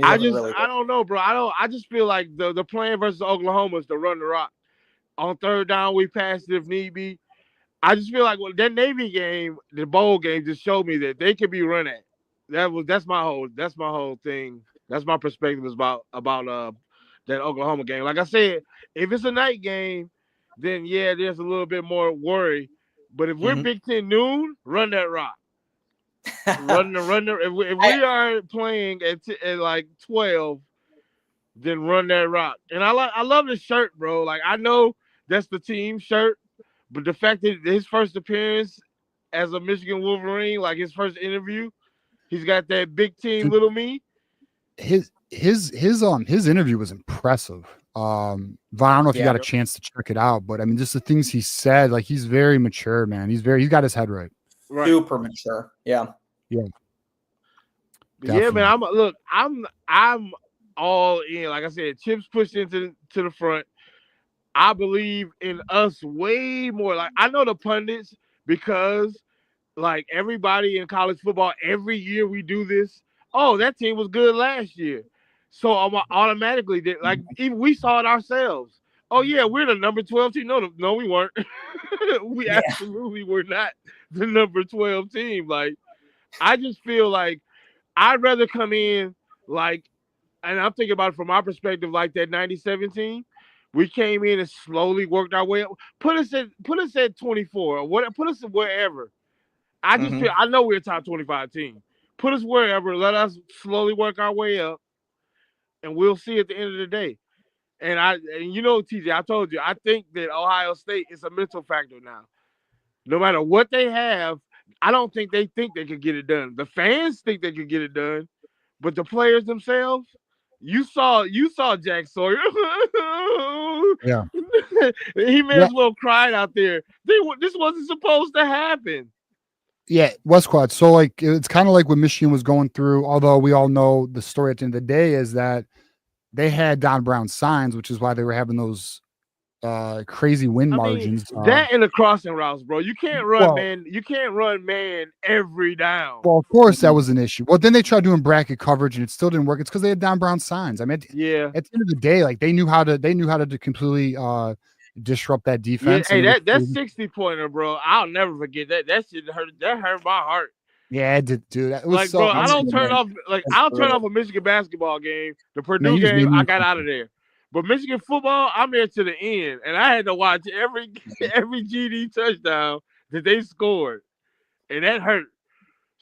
I don't know, bro. I just feel like the plan versus Oklahoma is to run the rock. On third down, we pass it if need be. I just feel like that Navy game, the bowl game, just showed me that they could be run at. That's my whole thing. That's my perspective about that Oklahoma game. Like I said, if it's a night game then yeah, there's a little bit more worry. But if we're Big Ten noon, run that rock. run the. If we are playing at like 12, then run that rock. And I love the shirt, bro. Like I know that's the team shirt, but the fact that his first appearance as a Michigan Wolverine, like his first interview, he's got that big team little me. His interview was impressive. Vaughn, I don't know if you got a chance to check it out, but I mean, just the things he said, like he's very mature, man. He's got his head right. Super mature. Yeah. Yeah. Yeah, man. I'm all in. Like I said, chips pushed into the front. I believe in us way more. Like I know the pundits, because like everybody in college football, every year we do this. Oh, that team was good last year. So I'm automatically like even we saw it ourselves. Oh yeah, we're the number 12 team. No, we weren't. We absolutely were not the number 12 team. Like I just feel like I'd rather come in like, and I'm thinking about it from my perspective, like that 97 team. We came in and slowly worked our way up. Put us at 24 or what? Put us wherever. I just feel I know we're a top 25 team. Put us wherever. Let us slowly work our way up, and we'll see at the end of the day. And you know, TJ, I told you, I think that Ohio State is a mental factor now. No matter what they have, I don't think they could get it done. The fans think they could get it done, but the players themselves, you saw Jack Sawyer. Yeah. He may as well cried out there. This wasn't supposed to happen. Yeah, West Quad. So like it's kind of like what Michigan was going through, although we all know the story at the end of the day is that they had Don Brown signs, which is why they were having those crazy win margins. That and the crossing routes, bro. You can't run man. You can't run man every down. Well, of course that was an issue. Well, then they tried doing bracket coverage and it still didn't work. It's because they had Don Brown signs. I mean, at the end of the day, like they knew how to completely disrupt that defense. Yeah, that 60-pointer, bro. I'll never forget that. That shit hurt. That hurt my heart. Yeah, it did, dude. That was like, bro, I don't turn off. Like, I'll turn off a Michigan basketball game. The Purdue game, I got out of there. But Michigan football, I'm there to the end, and I had to watch every GD touchdown that they scored, and that hurt.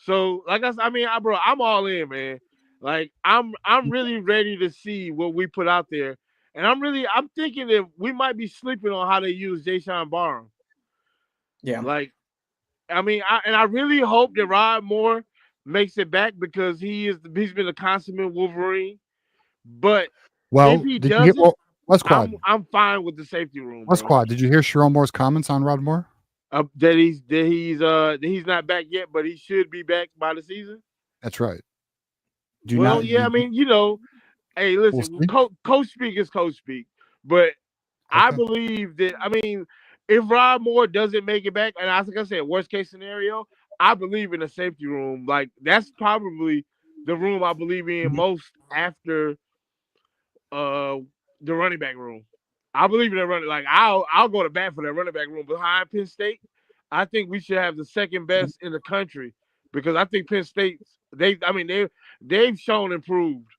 So, like I mean, bro, I'm all in, man. Like, I'm really ready to see what we put out there, and I'm thinking that we might be sleeping on how they use Jayshon Barham. Yeah, like, I mean, I really hope that Rod Moore makes it back because he's been a consummate Wolverine, but. Well, if he doesn't, I'm fine with the safety room. West Quad, did you hear Sherrone Moore's comments on Rod Moore? That he's not back yet, but he should be back by the season. That's right. I mean, you know, hey, listen, coach speak is coach speak, but I believe that. I mean, if Rod Moore doesn't make it back, and like I said, worst case scenario, I believe in the safety room. Like that's probably the room I believe in most after. The running back room. I believe in that running. Like I'll go to bat for that running back room behind Penn State. I think we should have the second best in the country because I think Penn State they've shown improved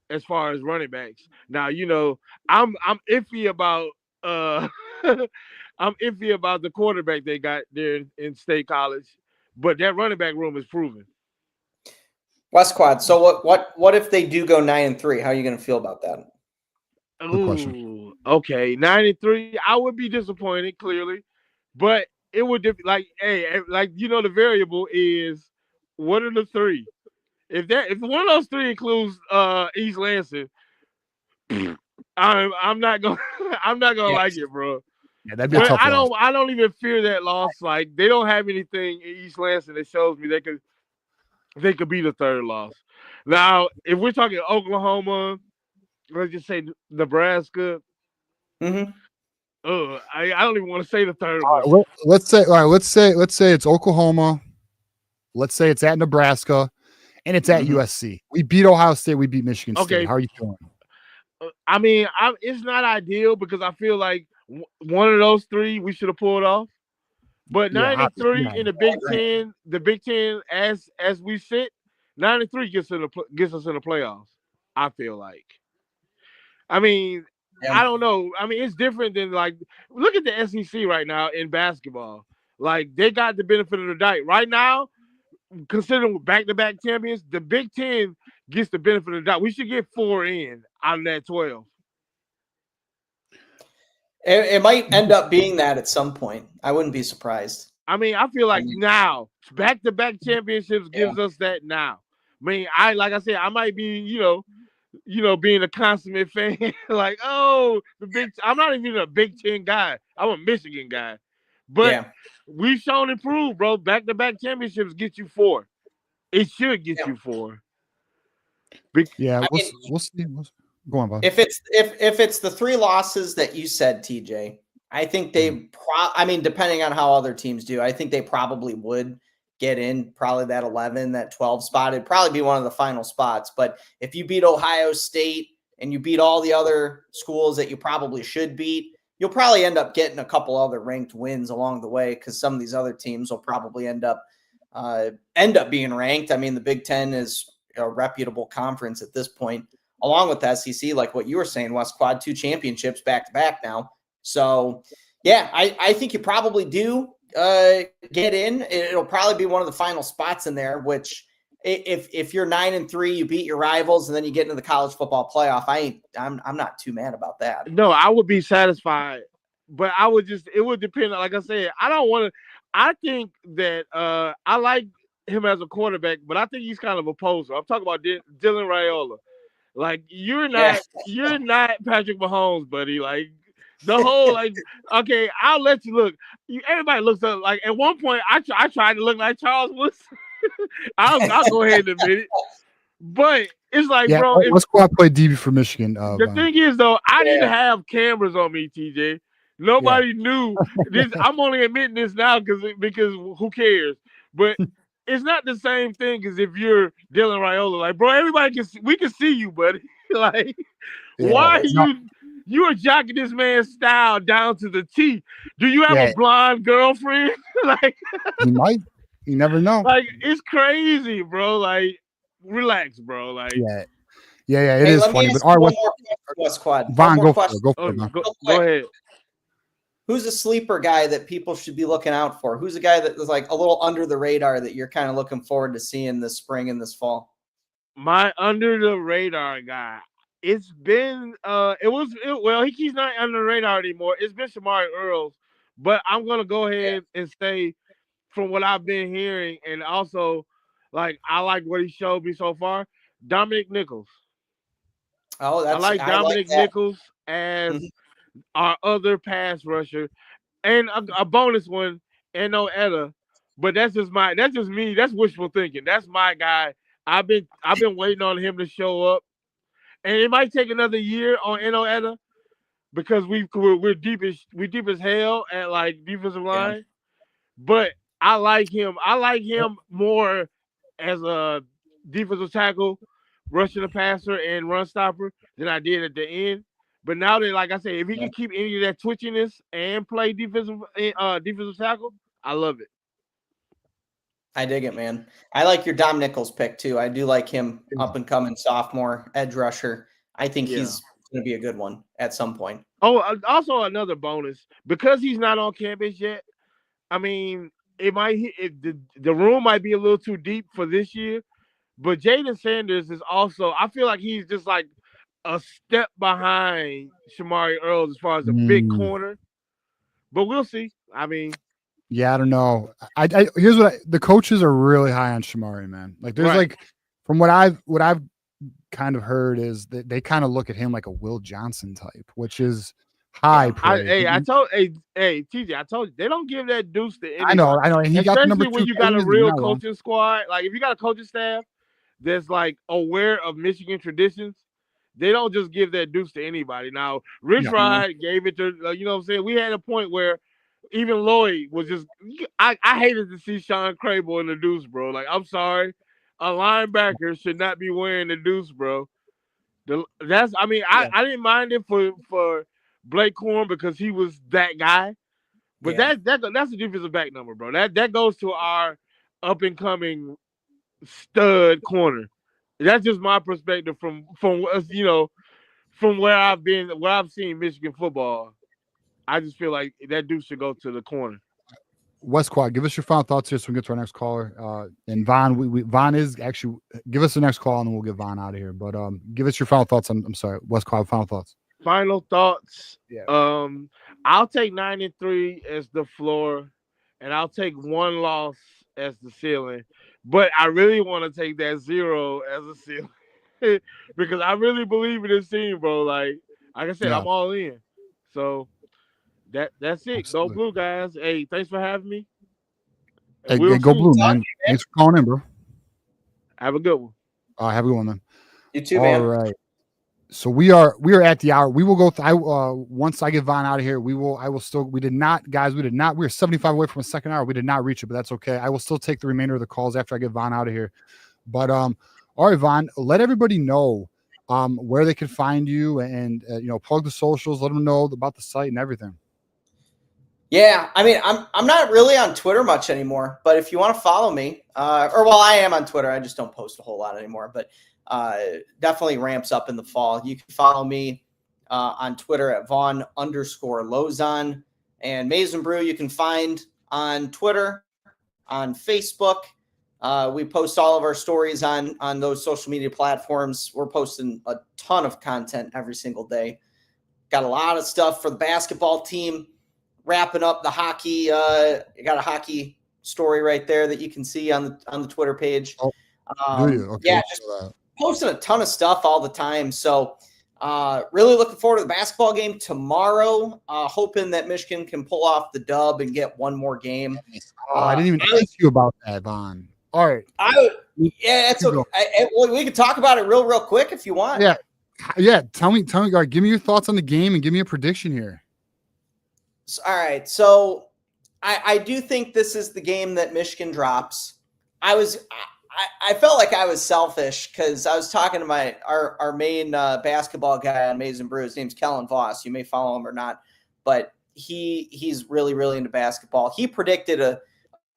as far as running backs. Now you know I'm iffy about I'm iffy about the quarterback they got there in State College, but that running back room is proven. West Quad. So what if they do go 9-3? How are you going to feel about that? Ooh, okay, 9-3. I would be disappointed, clearly, but it would like, hey, like you know, the variable is what are the three? If one of those three includes East Lansing, I'm not gonna like it, bro. Yeah, that'd be a tough loss. I don't even fear that loss. Like they don't have anything in East Lansing that shows me they could be the third loss. Now, if we're talking Oklahoma, let's just say Nebraska. I don't even want to say the third one. Let's say it's Oklahoma. Let's say it's at Nebraska, and it's at USC. We beat Ohio State. We beat Michigan State. How are you feeling? I mean, it's not ideal because I feel like one of those three we should have pulled off. But 9-3 in the Big Ten, as we sit, 9-3 gets us in the playoffs. I feel like. I mean, I don't know. I mean, it's different than like look at the SEC right now in basketball. Like they got the benefit of the doubt right now. Considering back-to-back champions, the Big Ten gets the benefit of the doubt. We should get 4 in out of that 12. It might end up being that at some point. I wouldn't be surprised. I mean, I feel like now back-to-back championships gives us that now. I mean, like I said, I might be, being a consummate fan. Like, oh, I'm not even a Big Ten guy. I'm a Michigan guy. But we've shown improved, bro. Back-to-back championships get you 4. It should get you 4. We'll see. Go on, Bob. If it's the 3 losses that you said, TJ, I think they depending on how other teams do, I think they probably would get in probably that 11, that 12 spot. It'd probably be one of the final spots. But if you beat Ohio State and you beat all the other schools that you probably should beat, you'll probably end up getting a couple other ranked wins along the way because some of these other teams will probably end up being ranked. I mean, the Big Ten is a reputable conference at this point, along with the SEC, like what you were saying, West Quad 2 championships back-to-back now. So, yeah, I think you probably do get in. It'll probably be one of the final spots in there, which if you're 9-3, you beat your rivals, and then you get into the college football playoff, I'm not too mad about that. No, I would be satisfied, but it would depend. Like I said, I think that I like him as a quarterback, but I think he's kind of a poser. I'm talking about Dylan Raiola. Like you're not Patrick Mahomes, buddy. Like the whole okay, I'll let you look. Everybody looks up. Like at one point, I tried to look like Charles Woodson. I'll go ahead and admit it. But it's like, bro, let's go out play DB for Michigan. The thing is, though, I didn't have cameras on me, TJ. Nobody knew this. I'm only admitting this now because who cares? But it's not the same thing as if you're Dylan Raiola. Like, bro, we can see you, buddy. Like, why are you are jocking this man's style down to the T? Do you have a blonde girlfriend? Like, he might. You never know. Like, it's crazy, bro. Like, relax, bro. Like, it is funny. But all right, West Quad. Vaughn, go for it. Go ahead. Who's a sleeper guy that people should be looking out for? Who's a guy that is like a little under the radar that you're kind of looking forward to seeing this spring and this fall? My under the radar guy. It's been he keeps not under the radar anymore. It's been Shamari Earls, but I'm gonna go ahead and say from what I've been hearing, and also like I like what he showed me so far. Dominic Nichols. Oh, I like Dominic Nichols as our other pass rusher, and a bonus one, Eno Etta. But that's just me. That's wishful thinking. That's my guy. I've been waiting on him to show up, and it might take another year on Eno Etta because we're deep as hell at like defensive line. But I like him. I like him more as a defensive tackle, rushing the passer and run stopper than I did at the end. But now that, like I said, if he can keep any of that twitchiness and play defensive tackle, I love it. I dig it, man. I like your Dom Nichols pick too. I do like him, up and coming sophomore edge rusher. I think he's going to be a good one at some point. Oh, also another bonus, because he's not on campus yet. I mean, the room might be a little too deep for this year, but Jaden Sanders is also. I feel like he's just like a step behind Shamari Earls as far as a big corner, but we'll see. I mean, I don't know. Here's what the coaches are really high on Shamari, man. Like there's like from what I've kind of heard is that they kind of look at him like a Will Johnson type, which is high praise. TJ, I told you they don't give that deuce to anybody. I know. And he got the number 2 when you got a real coaching squad. Like if you got a coaching staff that's like aware of Michigan traditions, they don't just give that deuce to anybody. Now, Rich Rod gave it to, you know what I'm saying? We had a point where even Lloyd was just, I hated to see Sean Crable in the deuce, bro. Like, I'm sorry. A linebacker should not be wearing the deuce, bro. I didn't mind it for Blake Corn because he was that guy. But that's a defensive back number, bro. That goes to our up-and-coming stud corner. That's just my perspective from from where I've been, where I've seen Michigan football, I just feel like that dude should go to the corner. West Quad, give us your final thoughts here so we can get to our next caller. And Vaughn, Vaughn is actually, give us the next call and then we'll get Vaughn out of here. But give us your final thoughts. I'm sorry, West Quad, final thoughts. Final thoughts. Yeah. I'll take 9-3 as the floor, and I'll take one loss as the ceiling. But I really want to take that 0 as a ceiling because I really believe in this team, bro. Like I said, I'm all in. So that's it. Absolutely. Go Blue, guys. Hey, thanks for having me. Hey, go Blue, man. Thanks for calling in, bro. Have a good one. Have a good one, then. You too, man. All right. So we are at the hour. We will go. Once I get Vaughn out of here, we will still. We did not, guys. We were 75 away from a second hour. We did not reach it, but that's okay. I will still take the remainder of the calls after I get Vaughn out of here. But all right, Vaughn, let everybody know where they can find you and plug the socials. Let them know about the site and everything. Yeah, I mean, I'm not really on Twitter much anymore, but if you want to follow me, I am on Twitter. I just don't post a whole lot anymore, but definitely ramps up in the fall. You can follow me on Twitter at Vaughn_Lozon, and Mason Brew you can find on Twitter, on Facebook. We post all of our stories on those social media platforms. We're posting a ton of content every single day. Got a lot of stuff for the basketball team. Wrapping up the hockey, you got a hockey story right there that you can see on the Twitter page. Do you? Okay. Yeah, just posting a ton of stuff all the time. So really looking forward to the basketball game tomorrow. Hoping that Michigan can pull off the dub and get one more game. I didn't even ask you about that, Vaughn. All right. It's okay. We can talk about it real quick if you want. Yeah. Tell me. All right, give me your thoughts on the game and give me a prediction here. All right, so I do think this is the game that Michigan drops. I felt like I was selfish because I was talking to our main basketball guy on Maize and Brew. His name's Kellen Voss. You may follow him or not, but he's really, really into basketball. He predicted a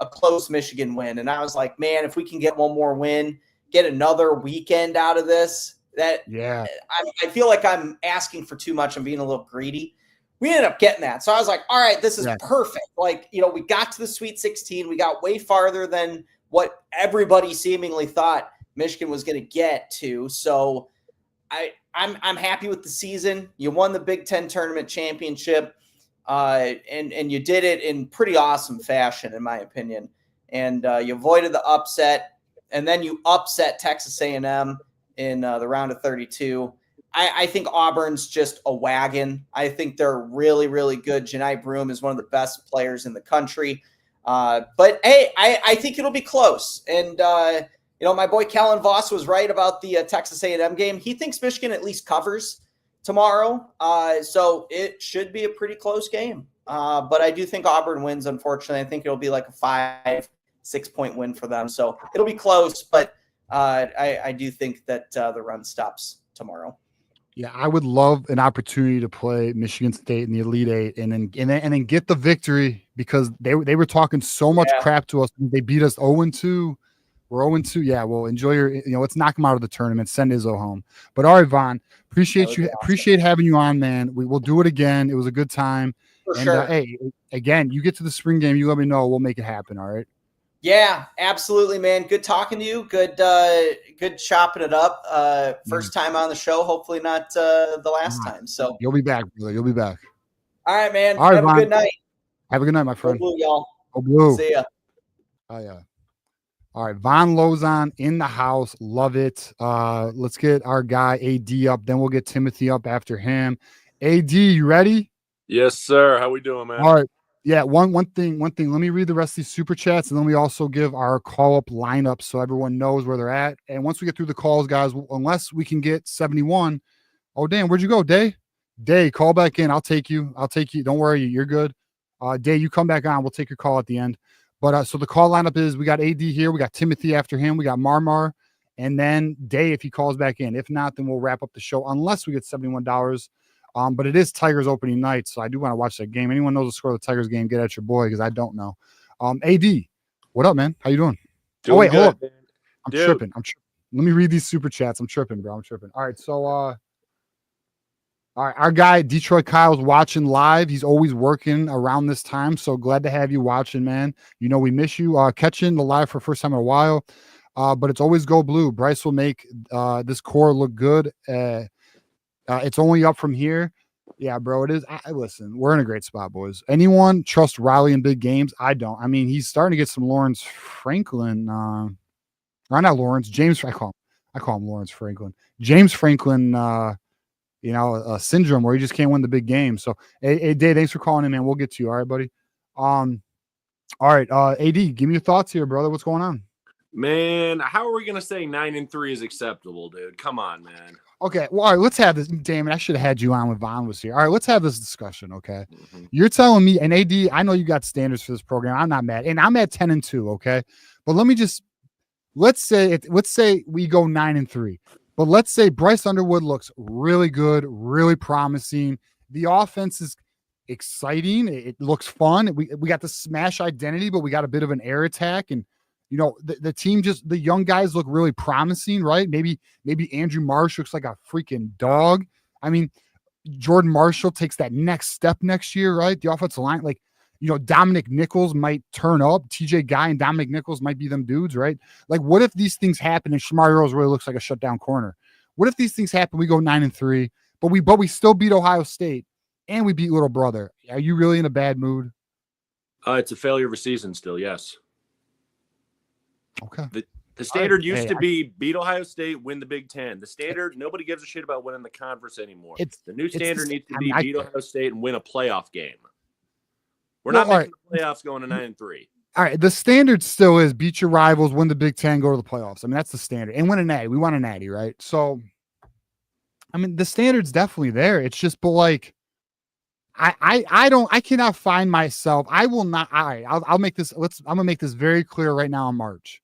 close Michigan win, and I was like, man, if we can get one more win, get another weekend out of this, I feel like I'm asking for too much. I'm being a little greedy. We ended up getting that. So I was like, all right, this is perfect. Like, we got to the Sweet 16. We got way farther than what everybody seemingly thought Michigan was going to get to. So I'm happy with the season. You won the Big Ten tournament championship, and you did it in pretty awesome fashion, in my opinion. And you avoided the upset, and then you upset Texas A&M in the round of 32. I think Auburn's just a wagon. I think they're really, really good. Jani Broom is one of the best players in the country. But, hey, I think it'll be close. And, my boy Kellen Voss was right about the Texas A&M game. He thinks Michigan at least covers tomorrow. So it should be a pretty close game. But I do think Auburn wins, unfortunately. I think it'll be like a 5-6 point win for them. So it'll be close, but I do think that the run stops tomorrow. Yeah, I would love an opportunity to play Michigan State in the Elite Eight and then get the victory because they were talking so much crap to us. They beat us 0-2. We're 0-2. Yeah, well, enjoy your, let's knock them out of the tournament. Send Izzo home. But all right, Vaughn, appreciate you. Awesome. Appreciate having you on, man. We will do it again. It was a good time. For sure. Hey, again, you get to the spring game, you let me know. We'll make it happen. All right. Yeah, absolutely, man. Good talking to you. Good chopping it up. First time on the show. Hopefully not the last time. So you'll be back, brother. You'll be back. All right, man. All right, have Vaughn. a good night. Have a good night, my friend. Go Blue, y'all. Go Blue. See ya. Oh yeah. All right, Vaughn Lozon in the house. Love it. Let's get our guy AD up. Then we'll get Timothy up after him. AD, you ready? Yes, sir. How we doing, man? All right. Yeah, one thing. Let me read the rest of these super chats, and then we also give our call-up lineup so everyone knows where they're at. And once we get through the calls, guys, unless we can get 71. Oh, damn, where'd you go, Day? Day, call back in. I'll take you. Don't worry, you're good. Day, you come back on. We'll take your call at the end. But so the call lineup is we got AD here, we got Timothy after him, we got Marmar, and then Day if he calls back in. If not, then we'll wrap up the show unless we get $71. But it is Tigers opening night, so I do want to watch that game. Anyone knows the score of the Tigers game, get at your boy because I don't know. AD, what up, man? How you doing? Hold up. I'm tripping. Let me read these super chats. I'm tripping, bro. All right, so Our guy Detroit Kyle's watching live. He's always working around this time, so glad to have you watching, man. You know we miss you. Catching the live for first time in a while, but it's always go blue. Bryce will make this core look good. It's only up from here. Yeah, bro, it is. Listen, we're in a great spot, boys. Anyone trust Riley in big games? I don't. I mean, he's starting to get some Lawrence Franklin. Or not Lawrence, James. I call him Lawrence Franklin. James Franklin. A syndrome where you just can't win the big game. So, hey, Dave, thanks for calling in, man. We'll get to you. All right, buddy. All right. AD, give me your thoughts here, brother. What's going on? Man, how are we going to say 9-3 is acceptable, dude? Come on, man. Okay. Well, all right, let's have this. Damn it. I should have had you on when Vaughn was here. All right, let's have this discussion. Okay. You're telling me, and AD, I know you got standards for this program. I'm not mad. And I'm at 10-2. Okay. But let's say we go 9-3. But let's say Bryce Underwood looks really good, really promising. The offense is exciting. It looks fun. We got the smash identity, but we got a bit of an air attack. And, the team the young guys look really promising, right? Maybe Andrew Marsh looks like a freaking dog. I mean, Jordan Marshall takes that next step next year, right? The offensive line, Dominic Nichols might turn up. TJ Guy and Dominic Nichols might be them dudes, right? Like, what if these things happen and Shamari Rose really looks like a shutdown corner? What if these things happen? We go 9-3, but we still beat Ohio State and we beat Little Brother. Are you really in a bad mood? It's a failure of a season still, yes. Okay. The standard used to be beat Ohio State, win the Big Ten. The standard, nobody gives a shit about winning the conference anymore. The new standard needs to be beat Ohio State and win a playoff game. We're not making the playoffs going to 9-3. All right. The standard still is beat your rivals, win the Big Ten, go to the playoffs. I mean, that's the standard. And win a natty. We want a natty, right? So, I mean, the standard's definitely there. It's just, but like, I cannot find myself. I will not. All right. I'll make this. I'm going to make this very clear right now in March.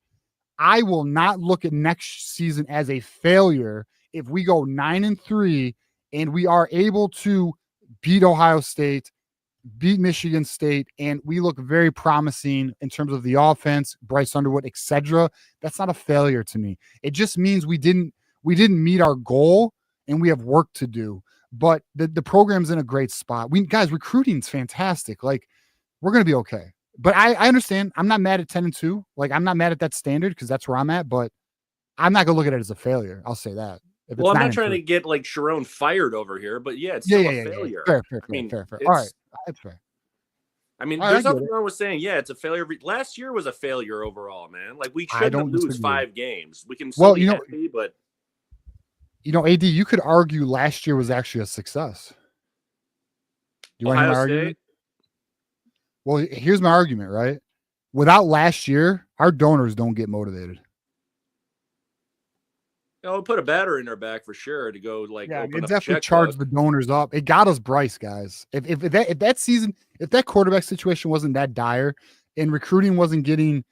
I will not look at next season as a failure if we go 9-3 and we are able to beat Ohio State, beat Michigan State, and we look very promising in terms of the offense, Bryce Underwood, etc. That's not a failure to me. It just means we didn't meet our goal and we have work to do. But the program's in a great spot. Recruiting's fantastic. Like, we're gonna be okay. But I understand. I'm not mad at 10-2. Like, I'm not mad at that standard because that's where I'm at, but I'm not gonna look at it as a failure. I'll say that. Well, I'm not trying to get like Sharon fired over here, but yeah, it's still a failure. Fair. All right. That's fair. I mean, there's nothing wrong with saying, yeah, it's a failure. Last year was a failure overall, man. Like, we shouldn't lose 5 games. We can still be happy, but AD, you could argue last year was actually a success. Do you want to argue? Well, here's my argument, right? Without last year, our donors don't get motivated. We'll put a batter in their back for sure to go it definitely charged the donors up. It got us Bryce, guys. If that quarterback situation wasn't that dire and recruiting wasn't getting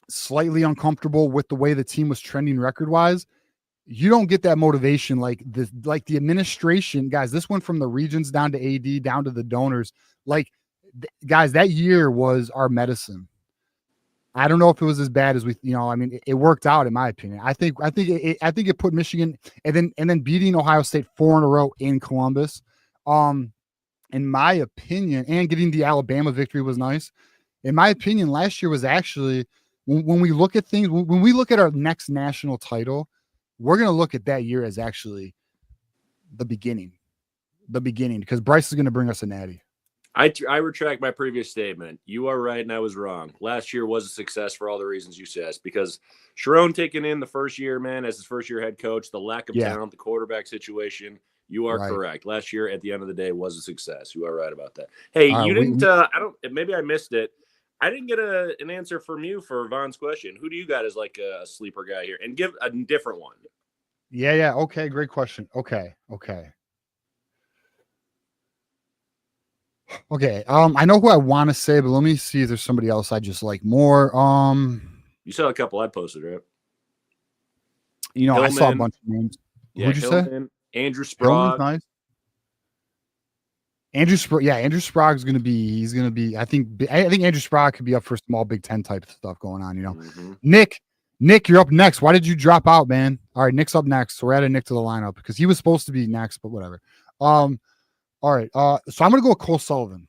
slightly uncomfortable with the way the team was trending record-wise, you don't get that motivation like the administration, guys. This went from the regions down to AD, down to the donors. Guys, that year was our medicine. I don't know if it was as bad as it worked out in my opinion. I think it put Michigan and then beating Ohio State 4 in a row in Columbus. In my opinion, and getting the Alabama victory was nice. In my opinion, last year was actually when we look at things, when we look at our next national title, we're going to look at that year as actually the beginning because Bryce is going to bring us a natty. I retract my previous statement. You are right, and I was wrong. Last year was a success for all the reasons you said, because Sharon taking in the first year, man, as his first year head coach, the lack of talent, the quarterback situation. You are correct. Last year, at the end of the day, was a success. You are right about that. Hey, you didn't. Maybe I missed it. I didn't get an answer from you for Vaughn's question. Who do you got as like a sleeper guy here? And give a different one. Yeah. Okay, great question. Okay. I know who I want to say, but let me see if there's somebody else I just like more. You saw a couple I posted, right? Hillman, I saw a bunch of names. Yeah, who'd you say? Andrew Sprague. Nice. Andrew Sprague is going to be. He's going to be. I think Andrew Sprague could be up for small Big Ten type stuff going on. Mm-hmm. Nick, you're up next. Why did you drop out, man? All right, Nick's up next. So we're adding Nick to the lineup because he was supposed to be next, but whatever. All right. So I'm gonna go with Cole Sullivan.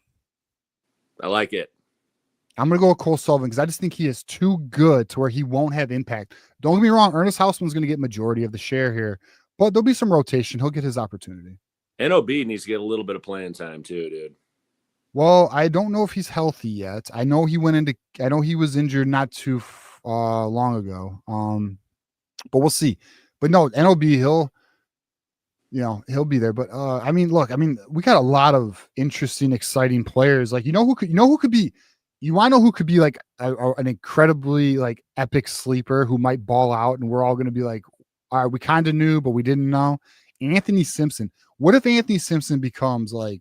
I like it. I'm gonna go with Cole Sullivan because I just think he is too good to where he won't have impact. Don't get me wrong, Ernest Hausman's gonna get majority of the share here, but there'll be some rotation. He'll get his opportunity. NOB needs to get a little bit of playing time too, dude. Well, I don't know if he's healthy yet. I know he was injured not too long ago. But we'll see. But no, NOB, he'll be there. But I mean, look, we got a lot of interesting, exciting players. Like, who could be, you want to know who could be like an incredibly like epic sleeper who might ball out, and we're all going to be like, all right, we kind of knew, but we didn't know. Anthony Simpson. What if Anthony Simpson becomes like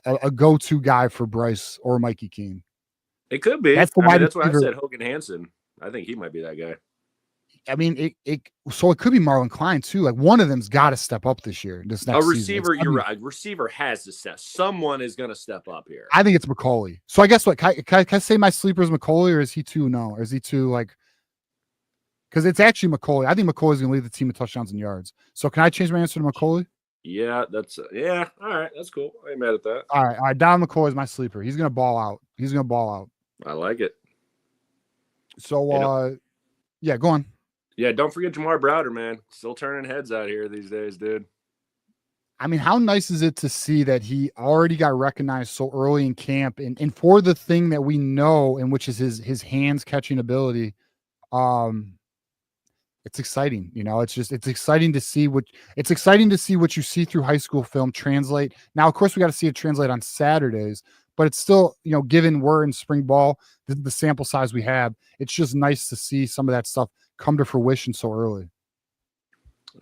a go-to guy for Bryce or Mikey King? It could be. That's what I said. Hogan Hansen. I think he might be that guy. I mean, so it could be Marlon Klein too. Like, one of them's got to step up this year. This next receiver, you're right. Receiver has to step. Someone is going to step up here. I think it's McCauley. So I guess what can I say my sleeper is McCauley, or is he too? No, or is he too like? Because it's actually McCauley. I think McCauley's going to lead the team in touchdowns and yards. So can I change my answer to McCauley? Yeah, yeah. All right, that's cool. I ain't mad at that. All right. Don McCauley is my sleeper. He's going to ball out. I like it. So, yeah, go on. Yeah, don't forget Jamar Browder, man. Still turning heads out here these days, dude. I mean, how nice is it to see that he already got recognized so early in camp, and for the thing that we know, and which is his hands catching ability. It's exciting, it's exciting to see what you see through high school film translate. Now, of course, we got to see it translate on Saturdays, but it's still, given we're in spring ball, the sample size we have, it's just nice to see some of that stuff come to fruition so early.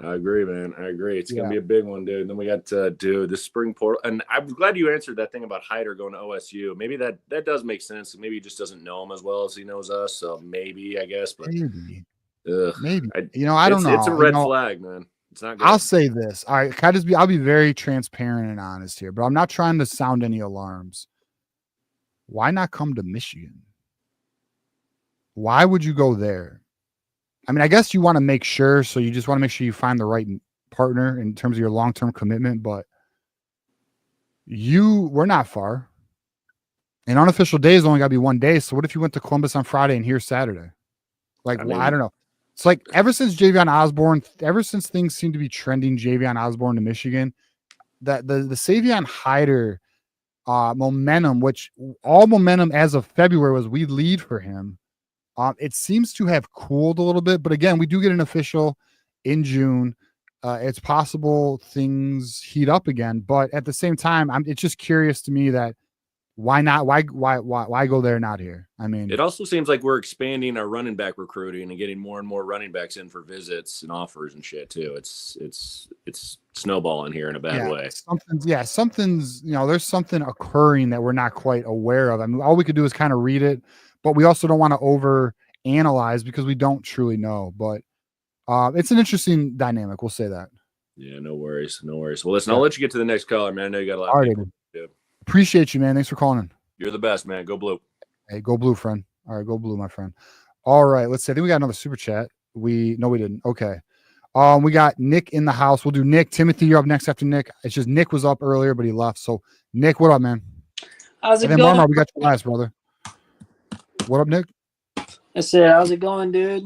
I agree, man. I agree. It's going to be a big one, dude. And then we got to do the spring portal. And I'm glad you answered that thing about Hyder going to OSU. Maybe that does make sense. Maybe he just doesn't know him as well as he knows us. So maybe, I guess. But maybe. I don't know. It's a red flag, man. It's not good. I'll say this. All right. I'll be very transparent and honest here, but I'm not trying to sound any alarms. Why not come to Michigan? Why would you go there? I mean, I guess you want to make sure. So you just want to make sure you find the right partner in terms of your long-term commitment, but we're not far. And unofficial days only got to be 1 day. So what if you went to Columbus on Friday and here Saturday? Like, I don't know. It's like ever since things seem to be trending Javion Osborne to Michigan, that the Savion Hyder momentum, which all momentum as of February was we lead for him. It seems to have cooled a little bit, but again, we do get an official in June. It's possible things heat up again, but at the same time, it's just curious to me that why not? Why go there, not here? I mean, it also seems like we're expanding our running back recruiting and getting more and more running backs in for visits and offers and shit too. It's snowballing here in a bad way. Something's there's something occurring that we're not quite aware of. I mean, all we could do is kind of read it, but we also don't want to over analyze because we don't truly know. But it's an interesting dynamic. We'll say that. Yeah, no worries. Well, listen, I'll let you get to the next caller, man. I know you got a lot of people. Appreciate you, man. Thanks for calling in. You're the best, man. Go blue. Hey, go blue, friend. All right, go blue, my friend. All right, let's see. I think we got another super chat. We didn't. Okay. We got Nick in the house. We'll do Nick. Timothy, you're up next after Nick. It's just Nick was up earlier, but he left. So, Nick, what up, man? How's it going? Marmar, we got you last, brother. What up, Nick? I said, how's it going, dude?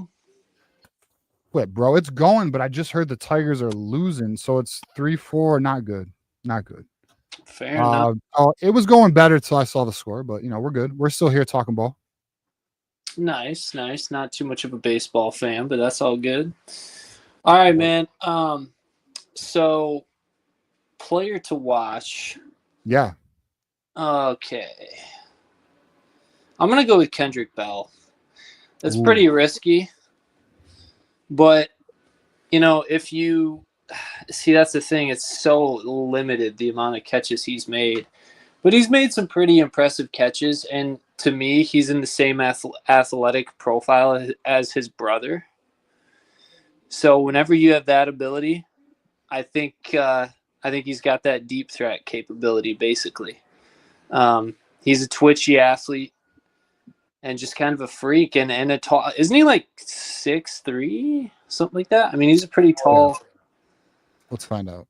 Wait, bro, it's going, but I just heard the Tigers are losing, so it's 3-4. Not good. Fair enough. It was going better till I saw the score, but we're good. We're still here talking ball. Nice. Not too much of a baseball fan, but that's all good. All right, man. So player to watch. Yeah. Okay. I'm gonna go with Kendrick Bell. That's pretty risky, but if you see, that's the thing. It's so limited, the amount of catches he's made. But he's made some pretty impressive catches, and to me, he's in the same athletic profile as his brother. So whenever you have that ability, I think he's got that deep threat capability, basically. He's a twitchy athlete and just kind of a freak. And a tall, isn't he like 6'3", something like that? I mean, he's a pretty tall. Let's find out.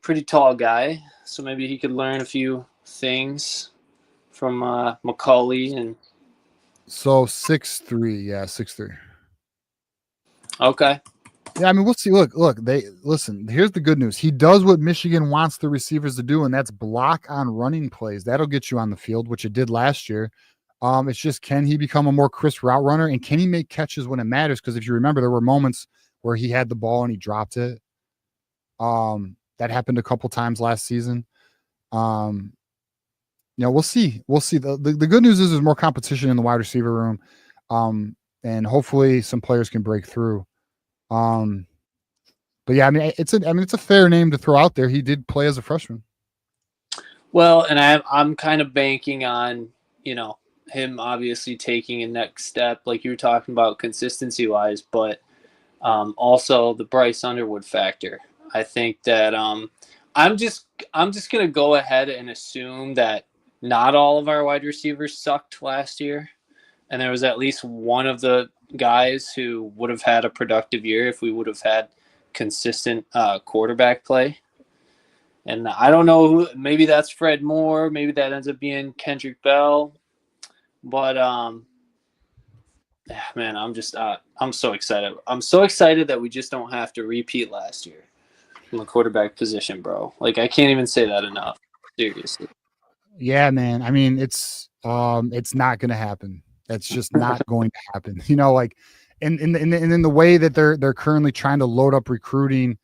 pretty tall guy, so maybe he could learn a few things from Macaulay. And so 6'3", yeah, 6'3". Okay. Yeah, I mean, we'll see. Look, they listen. Here's the good news. He does what Michigan wants the receivers to do, and that's block on running plays. That'll get you on the field, which it did last year. It's just, can he become a more crisp route runner, and can he make catches when it matters? Because if you remember, there were moments where he had the ball and he dropped it. That happened a couple times last season. We'll see. We'll see. The good news is there's more competition in the wide receiver room, and hopefully some players can break through. But yeah, I mean, it's a fair name to throw out there. He did play as a freshman. Well, and I'm kind of banking on, him obviously taking a next step, like you were talking about consistency wise, but also the Bryce Underwood factor. I think that I'm just gonna go ahead and assume that not all of our wide receivers sucked last year, and there was at least one of the guys who would have had a productive year if we would have had consistent quarterback play. And I don't know who. Maybe that's Fred Moore. Maybe that ends up being Kendrick Bell. But man, I'm so excited. I'm so excited that we just don't have to repeat last year in the quarterback position, bro. Like, I can't even say that enough. Seriously. Yeah, man. I mean, it's not going to happen. That's just not going to happen. Like in the way that they're currently trying to load up recruiting,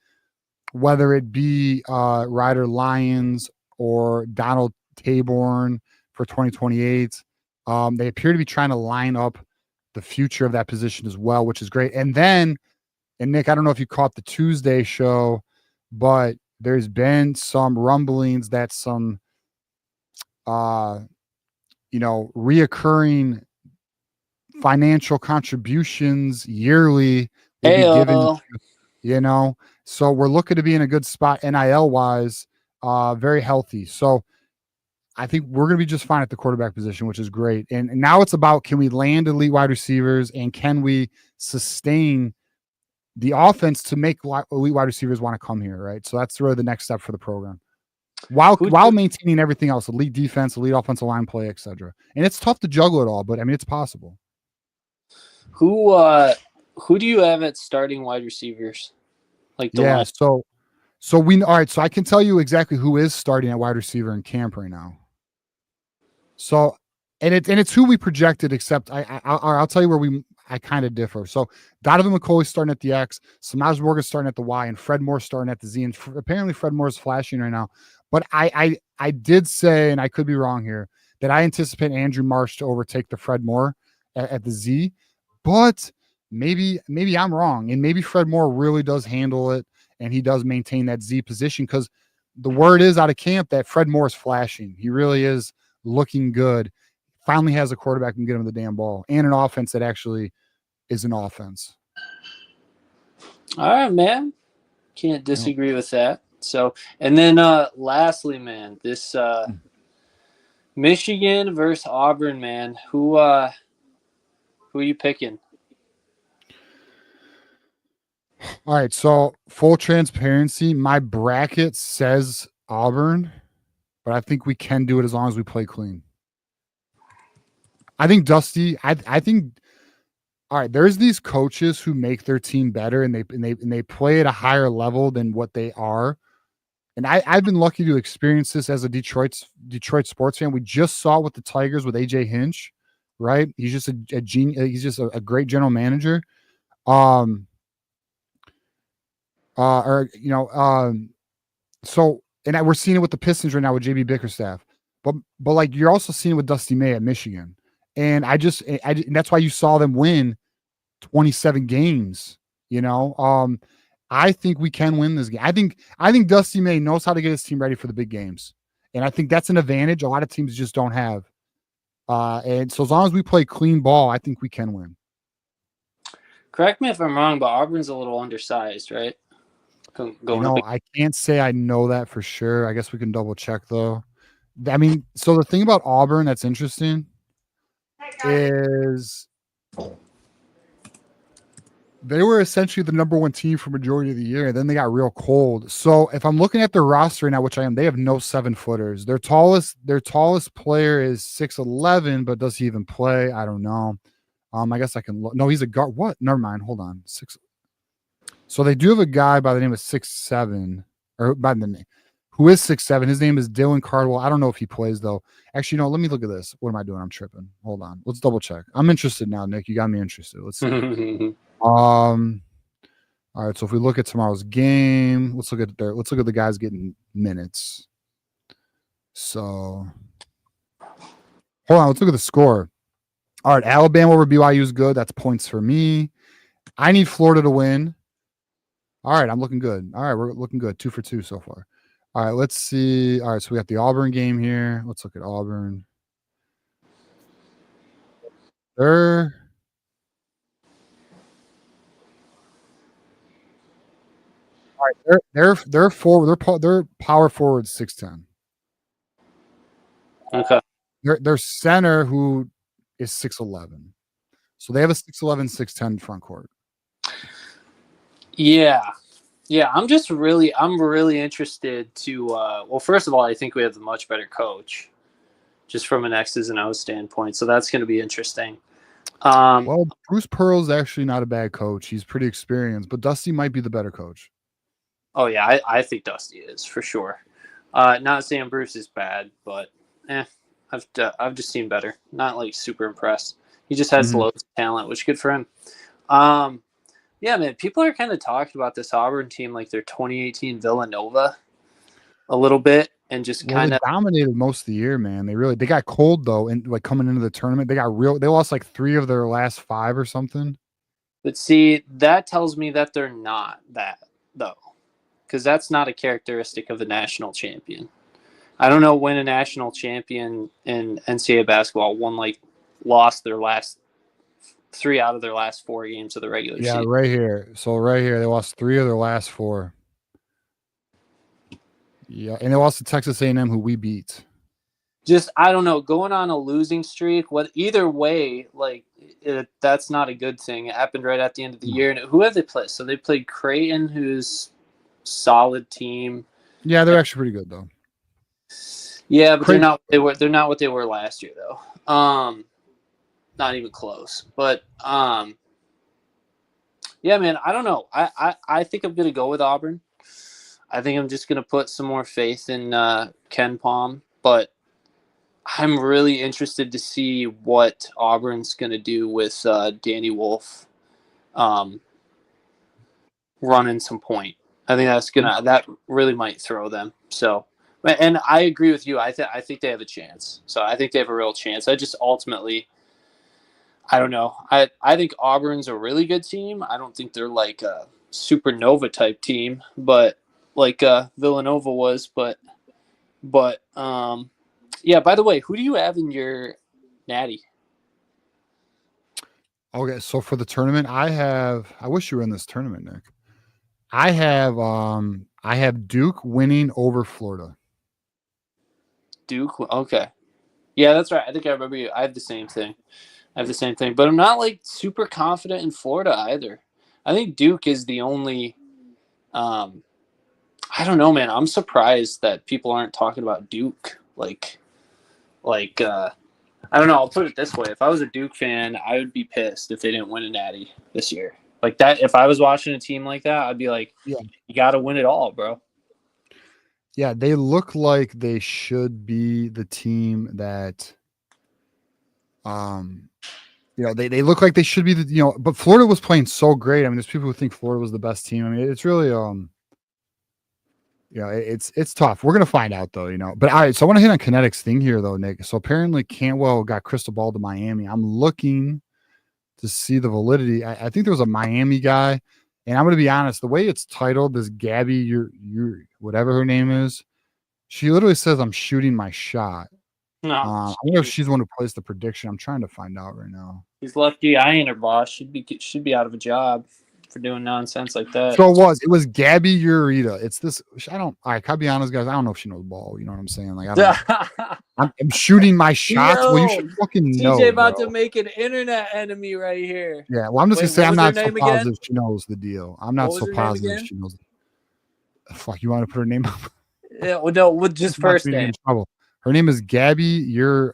whether it be Ryder Lyons or Donald Taborn for 2028. They appear to be trying to line up the future of that position as well, which is great. And Nick, I don't know if you caught the Tuesday show, but there's been some rumblings that some, reoccurring financial contributions yearly will be given, so we're looking to be in a good spot NIL wise, very healthy. So I think we're going to be just fine at the quarterback position, which is great. And now it's about, can we land elite wide receivers, and can we sustain the offense to make elite wide receivers want to come here, right? So that's really the next step for the program. While maintaining everything else, elite defense, elite offensive line play, etc. And it's tough to juggle it all, but I mean, it's possible. Who do you have at starting wide receivers? Like the line? So I can tell you exactly who is starting at wide receiver in camp right now. So, and it's who we projected, except I'll tell you where I kind of differ. So Donovan McCulley starting at the X, Samaj Morgan starting at the Y, and Fred Moore starting at the Z. And apparently Fred Moore is flashing right now. But I did say, and I could be wrong here, that I anticipate Andrew Marsh to overtake the Fred Moore at the Z. But maybe I'm wrong, and maybe Fred Moore really does handle it, and he does maintain that Z position, because the word is out of camp that Fred Moore is flashing. He really is looking good. Finally has a quarterback who can get him the damn ball, and an offense that actually is an offense. All right, man. Can't disagree with that. So, and then lastly, man, this Michigan versus Auburn, man. Who are you picking? All right, so full transparency, my bracket says Auburn, but I think we can do it as long as we play clean. I think Dusty, I think, all right, there's these coaches who make their team better, and they play at a higher level than what they are. And I've been lucky to experience this as a Detroit sports fan. We just saw it with the Tigers with AJ Hinch, right? He's just a genius. He's just a great general manager. So, and we're seeing it with the Pistons right now with JB Bickerstaff, but like, you're also seeing it with Dusty May at Michigan. And and that's why you saw them win 27 games, I think we can win this game. I think Dusty May knows how to get his team ready for the big games. And I think that's an advantage a lot of teams just don't have. And so as long as we play clean ball, I think we can win. Correct me if I'm wrong, but Auburn's a little undersized, right? I can't say I know that for sure. I guess we can double check though. I mean, so the thing about Auburn that's interesting is They were essentially the number one team for majority of the year, and then they got real cold. So if I'm looking at their roster right now, which I am, they have no 7-footers. Their tallest player is 6'11", but does he even play? I don't know. I guess I can look. No, he's a guard. What? Never mind. Hold on. So they do have a guy by the name of 6'7", or by the name who is 6'7". His name is Dylan Cardwell. I don't know if he plays though. Actually, no. Let me look at this. What am I doing? I'm tripping. Hold on. Let's double check. I'm interested now, Nick. You got me interested. Let's see. All right. So if we look at tomorrow's game, let's look at the guys getting minutes. So hold on. Let's look at the score. All right. Alabama over BYU is good. That's points for me. I need Florida to win. All right, I'm looking good. All right, we're looking good. 2 for 2 so far. All right, let's see. All right, so we got the Auburn game here. Let's look at Auburn. They're all right. They're forward. They're power forward 6'10". Okay. Their center who is 6'11". So they have a 6'11", 6'10" front court. Yeah. I'm really interested to. Well, first of all, I think we have the much better coach, just from an X's and O's standpoint. So that's going to be interesting. Well, Bruce Pearl's actually not a bad coach. He's pretty experienced, but Dusty might be the better coach. Oh yeah, I think Dusty is for sure. Not saying Bruce is bad, but I've just seen better. Not like super impressed. He just has loads of talent, which is good for him. Yeah, man, people are kind of talking about this Auburn team like they're 2018 Villanova a little bit, and just kind of dominated most of the year, man. They got cold though, and like coming into the tournament, they lost like 3 of their last 5 or something. But see, that tells me that they're not that though, because that's not a characteristic of a national champion. I don't know when a national champion in NCAA basketball lost their last 3 out of their last 4 games of the regular season. Yeah, right here. So right here, they lost 3 of their last 4. Yeah, and they lost to Texas A&M, who we beat. Just I don't know, going on a losing streak. Either way, that's not a good thing. It happened right at the end of the year. And who have they played? So they played Creighton, who's solid team. Yeah, they're actually pretty good though. Yeah, but they're not what they were last year though. Not even close. But yeah, man, I don't know. I think I'm gonna go with Auburn. I think I'm just gonna put some more faith in Ken Palm, but I'm really interested to see what Auburn's gonna do with Danny Wolf running some point. I think that really might throw them. So, and I agree with you. I think they have a chance. So I think they have a real chance. I just ultimately, I don't know. I think Auburn's a really good team. I don't think they're like a supernova type team, but like Villanova was. But yeah. By the way, who do you have in your natty? Okay, so for the tournament, I wish you were in this tournament, Nick. I have Duke winning over Florida. Duke, okay. Yeah, that's right. I think I remember you. I have the same thing. But I'm not like super confident in Florida either. I think Duke is the only I don't know, man. I'm surprised that people aren't talking about Duke. I don't know, I'll put it this way. If I was a Duke fan, I would be pissed if they didn't win a natty this year. Like that, if I was watching a team like that, I'd be like, yeah, you got to win it all, bro. Yeah, they look like they should be the team that, they look like they should be but Florida was playing so great. I mean, there's people who think Florida was the best team. I mean, it's really, it's tough. We're going to find out though, but all right. So I want to hit on Kinetic's thing here though, Nick. So apparently Cantwell got crystal ball to Miami. I'm looking to see the validity. I think there was a Miami guy. And I'm going to be honest, the way it's titled, this Gabby, your whatever her name is, she literally says, I'm shooting my shot. No, I wonder if she's the one who placed the prediction. I'm trying to find out right now. He's left GI in her, boss. Should be out of a job. for doing nonsense like that. So it was Gabby Ureta. It's this. All right, can I be honest, guys? I don't know if she knows ball. You know what I'm saying? Like, I don't know. I'm shooting my shots. Well, you should fucking know. TJ about bro. to make an internet enemy right here. Yeah, well, I'm just gonna say I'm not so positive she knows the deal. I'm not so positive she knows. Fuck, you want to put her name up? Yeah, well, no, with just first name. Her name is Gabby Ureta.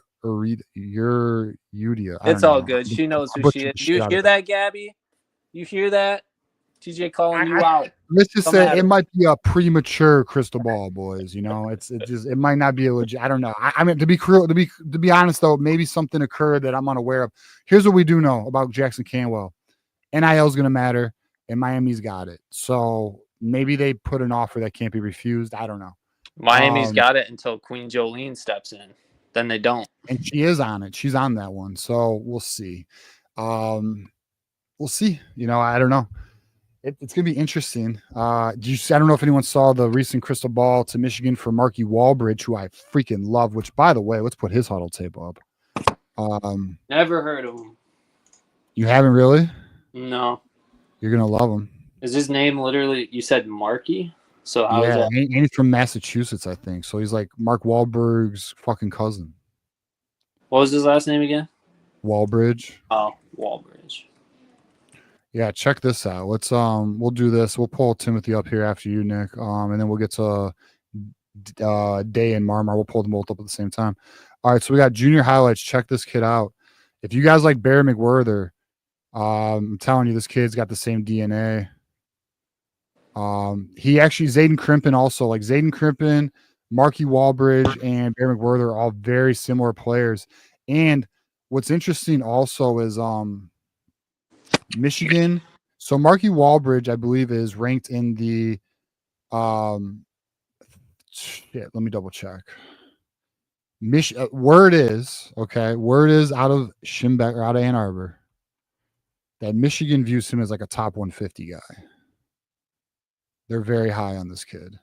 It's all good. She knows who she is. You hear that, Gabby? You hear that? TJ calling you out. Let's just say it might be a premature crystal ball, boys. You know, it might not be a legit. I don't know. I mean, to be honest though, maybe something occurred that I'm unaware of. Here's what we do know about Jackson Canwell: NIL is going to matter, and Miami's got it. So maybe they put an offer that can't be refused. I don't know. Miami's got it until Queen Jolene steps in. Then they don't. And she is on it. She's on that one. So we'll see. We'll see. You know, I don't know. It's going to be interesting. I don't know if anyone saw the recent crystal ball to Michigan for Marky Walbridge, who I freaking love, which, by the way, let's put his huddle tape up. Never heard of him. You haven't really? No. You're going to love him. Is his name literally, you said Marky? So how is that? And he's from Massachusetts, I think. So he's like Mark Wahlberg's fucking cousin. What was his last name again? Walbridge. Oh, Walbridge. Yeah, check this out. Let's we'll do this. We'll pull Timothy up here after you, Nick. And then we'll get to Day and Marmar. We'll pull them both up at the same time. All right, so we got junior highlights. Check this kid out. If you guys like Barry McWhirter, I'm telling you, this kid's got the same DNA. He actually, Zayden Crimpin also, like Zayden Crimpin, Marky Walbridge, and Barry McWhirter are all very similar players. And what's interesting also is Michigan. So Marky Walbridge, I believe, is ranked in the let me double check. Word is out of Schimbeck or out of Ann Arbor that Michigan views him as like a top 150 guy. They're very high on this kid.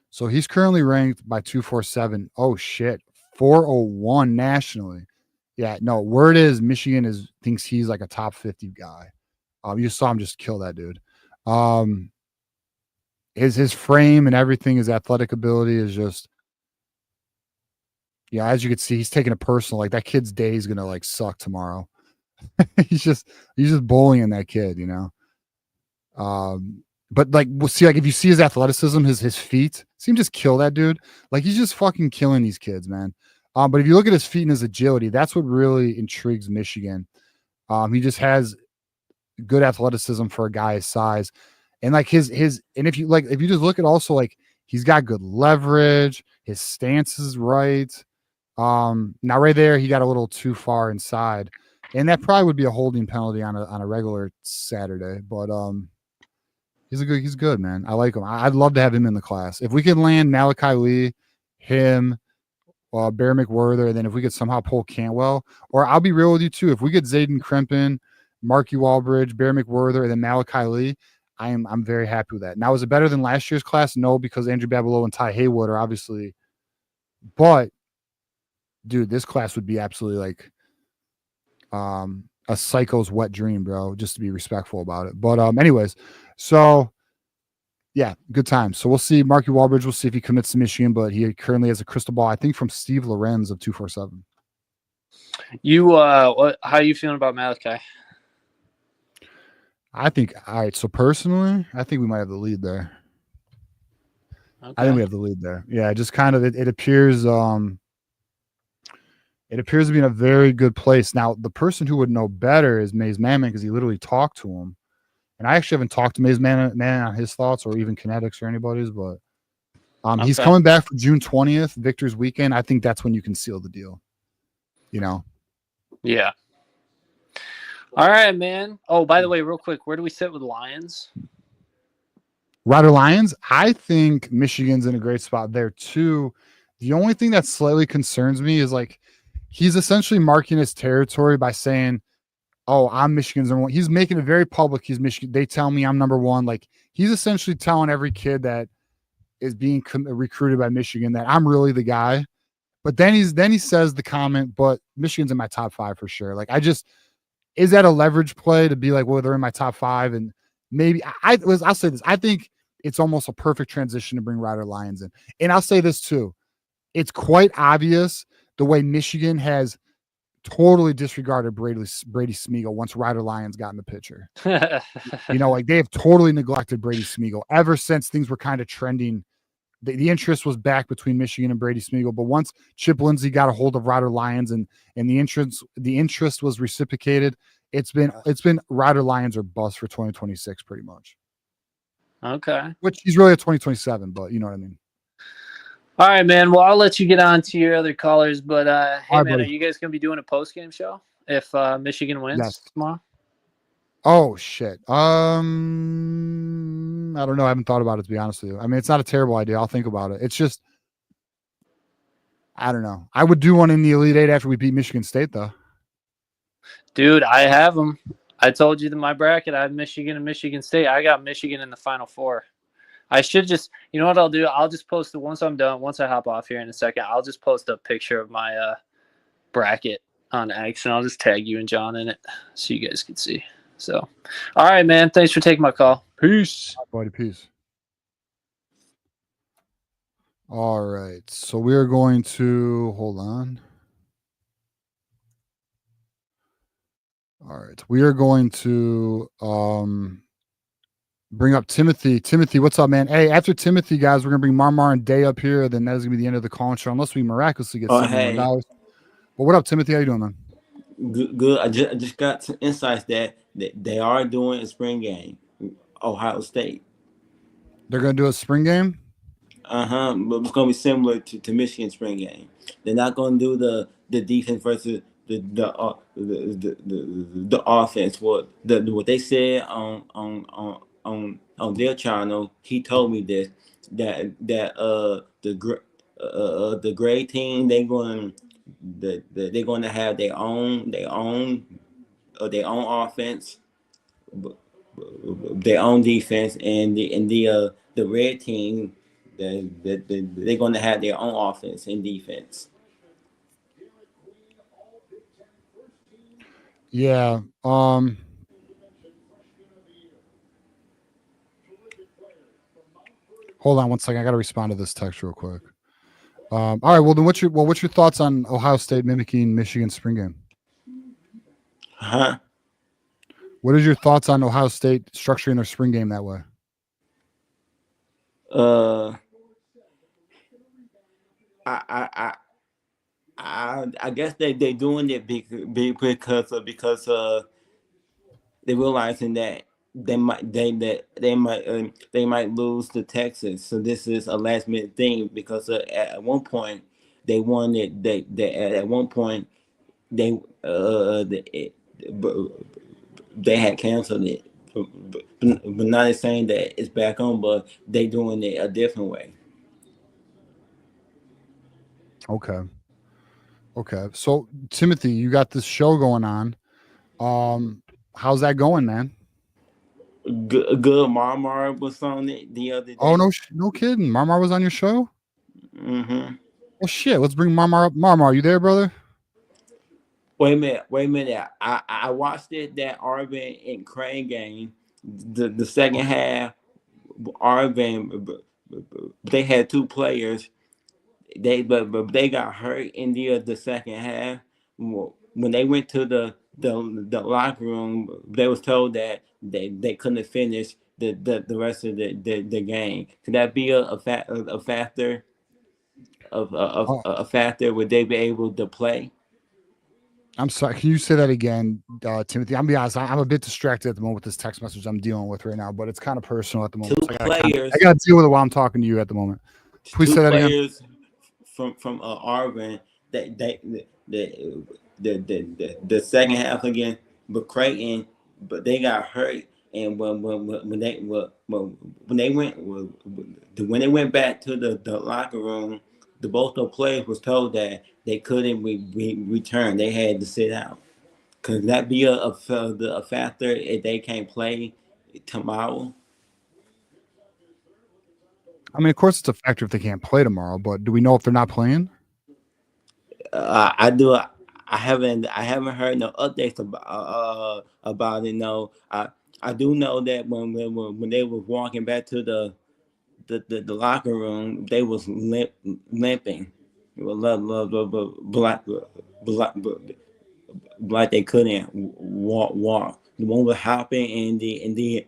So he's currently ranked by 247. Oh shit. 401 nationally. Yeah, no, word is Michigan thinks he's like a top 50 guy. You saw him just kill that dude. His frame and everything, his athletic ability is just, yeah, as you can see, he's taking it personal. Like that kid's day is gonna like suck tomorrow. he's just bullying that kid, you know. But like we'll see, like if you see his athleticism, his feet, see him just kill that dude. Like he's just fucking killing these kids, man. But if you look at his feet and his agility, that's what really intrigues Michigan. He just has good athleticism for a guy his size, and like his and if you just look at also like he's got good leverage, his stance is right. Now right there he got a little too far inside, and that probably would be a holding penalty on a regular Saturday. But he's good, man. I like him. I'd love to have him in the class. If we could land Malachi Lee, him, Bear McWhirter, and then if we could somehow pull Cantwell, or I'll be real with you too, if we get Zayden Crimpin, Marky Walbridge, Bear McWhirter, and then Malachi Lee, I'm very happy with that. Now, is it better than last year's class? No, because Andrew Babelow and Ty Haywood are obviously, but dude, this class would be absolutely like a psycho's wet dream, bro, just to be respectful about it. But anyways, so yeah, good time. So we'll see Marky Walbridge. We'll see if he commits to Michigan, but he currently has a crystal ball, I think, from Steve Lorenz of 247. How are you feeling about Malachi? I think, all right, so personally, I think we might have the lead there. Okay. I think we have the lead there. Yeah, just kind of it appears to be in a very good place. Now, the person who would know better is Mays Mammon because he literally talked to him. And I actually haven't talked to Mays Mammon on his thoughts or even Kinetics or anybody's, but he's coming back for June 20th, Victor's weekend. I think that's when you can seal the deal. You know? Yeah. All right, man. Oh, by the way, real quick, where do we sit with Lions? Rider Lions, I think Michigan's in a great spot there too. The only thing that slightly concerns me is like he's essentially marking his territory by saying, "Oh, I'm Michigan's number one." He's making it very public. He's Michigan. They tell me I'm number one. Like he's essentially telling every kid that is being recruited by Michigan that I'm really the guy. But then he says the comment, "But Michigan's in my top 5 for sure." Like is that a leverage play to be like, well, they're in my top 5 and maybe I'll say this. I think it's almost a perfect transition to bring Rider Lions in. And I'll say this too. It's quite obvious the way Michigan has totally disregarded Brady Smeagol once Rider Lions got in the picture. Like they have totally neglected Brady Smeagol ever since things were kind of trending. The interest was back between Michigan and Brady Smeagol, but once Chip Lindsey got a hold of Rider Lions and the interest was reciprocated, it's been Rider Lions or bust for 2026 pretty much. Okay. Which he's really a 2027, but you know what I mean. All right, man. Well, I'll let you get on to your other callers, but hey, right, man, buddy. are you guys gonna be doing a post-game show if Michigan wins tomorrow? Oh shit. I don't know. I haven't thought about it, to be honest with you. I mean, it's not a terrible idea. I'll think about it. It's just, I don't know. I would do one in the Elite Eight after we beat Michigan State, though. Dude, I have them. I told you that my bracket, I have Michigan and Michigan State. I got Michigan in the Final Four. I should just, you know what I'll do? I'll just post it once I'm done. Once I hop off here in a second, I'll just post a picture of my bracket on X, and I'll just tag you and John in it so you guys can see. So, all right, man. Thanks for taking my call. Peace. Buddy, peace. All right. So we're going to hold on. All right. We are going to bring up Timothy. Timothy, what's up, man? Hey, after Timothy, guys, we're gonna bring Marmar and Day up here. Then that's gonna be the end of the call show, unless we miraculously get $7 million. But what up, Timothy? How you doing, man? Good. I just got some insights that they are doing a spring game. Ohio State. They're gonna do a spring game. But it's gonna be similar to Michigan spring game. They're not gonna do the defense versus the offense. What they said on their channel. He told me this that the grade team they're going to have their own offense, their own defense, and the red team they're going to have their own offense and defense. Yeah. Hold on one second. I got to respond to this text real quick. All right. Well, then what's your thoughts on Ohio State mimicking Michigan spring game? Huh? What is your thoughts on Ohio State structuring their spring game that way? I guess they doing it because they realizing that they might lose to Texas. So this is a last minute thing because at one point they wanted at one point they had canceled it, but now they're saying that it's back on, but they doing it a different way. Okay. So Timothy, you got this show going on. How's that going, man? Good. Marmar was on it the other day. Oh no kidding. Marmar was on your show. Mm-hmm. Well, shit. Let's bring Marmar up. Marmar, are you there, brother? Wait a minute. I watched that Arvin and Crane game. The second half, Arvin, they had two players. They got hurt in the second half. When they went to the locker room, they was told that they couldn't finish the rest of the game. Could that be a factor a factor? Would they be able to play? I'm sorry. Can you say that again, Timothy? I'm gonna be honest. I'm a bit distracted at the moment with this text message I'm dealing with right now, but it's kind of personal at the moment. I gotta deal with it while I'm talking to you at the moment. Please say that again. From Arvin, the second half again, but Creighton, but they got hurt, and when they went back to the locker room, both the players was told that they couldn't return. They had to sit out. Could that be a factor if they can't play tomorrow? I mean, of course, it's a factor if they can't play tomorrow. But do we know if they're not playing? I do. I haven't heard no updates about it. No, I I do know that when they were walking back to the locker room, they was limping. It was like they couldn't walk. The one was hopping, and the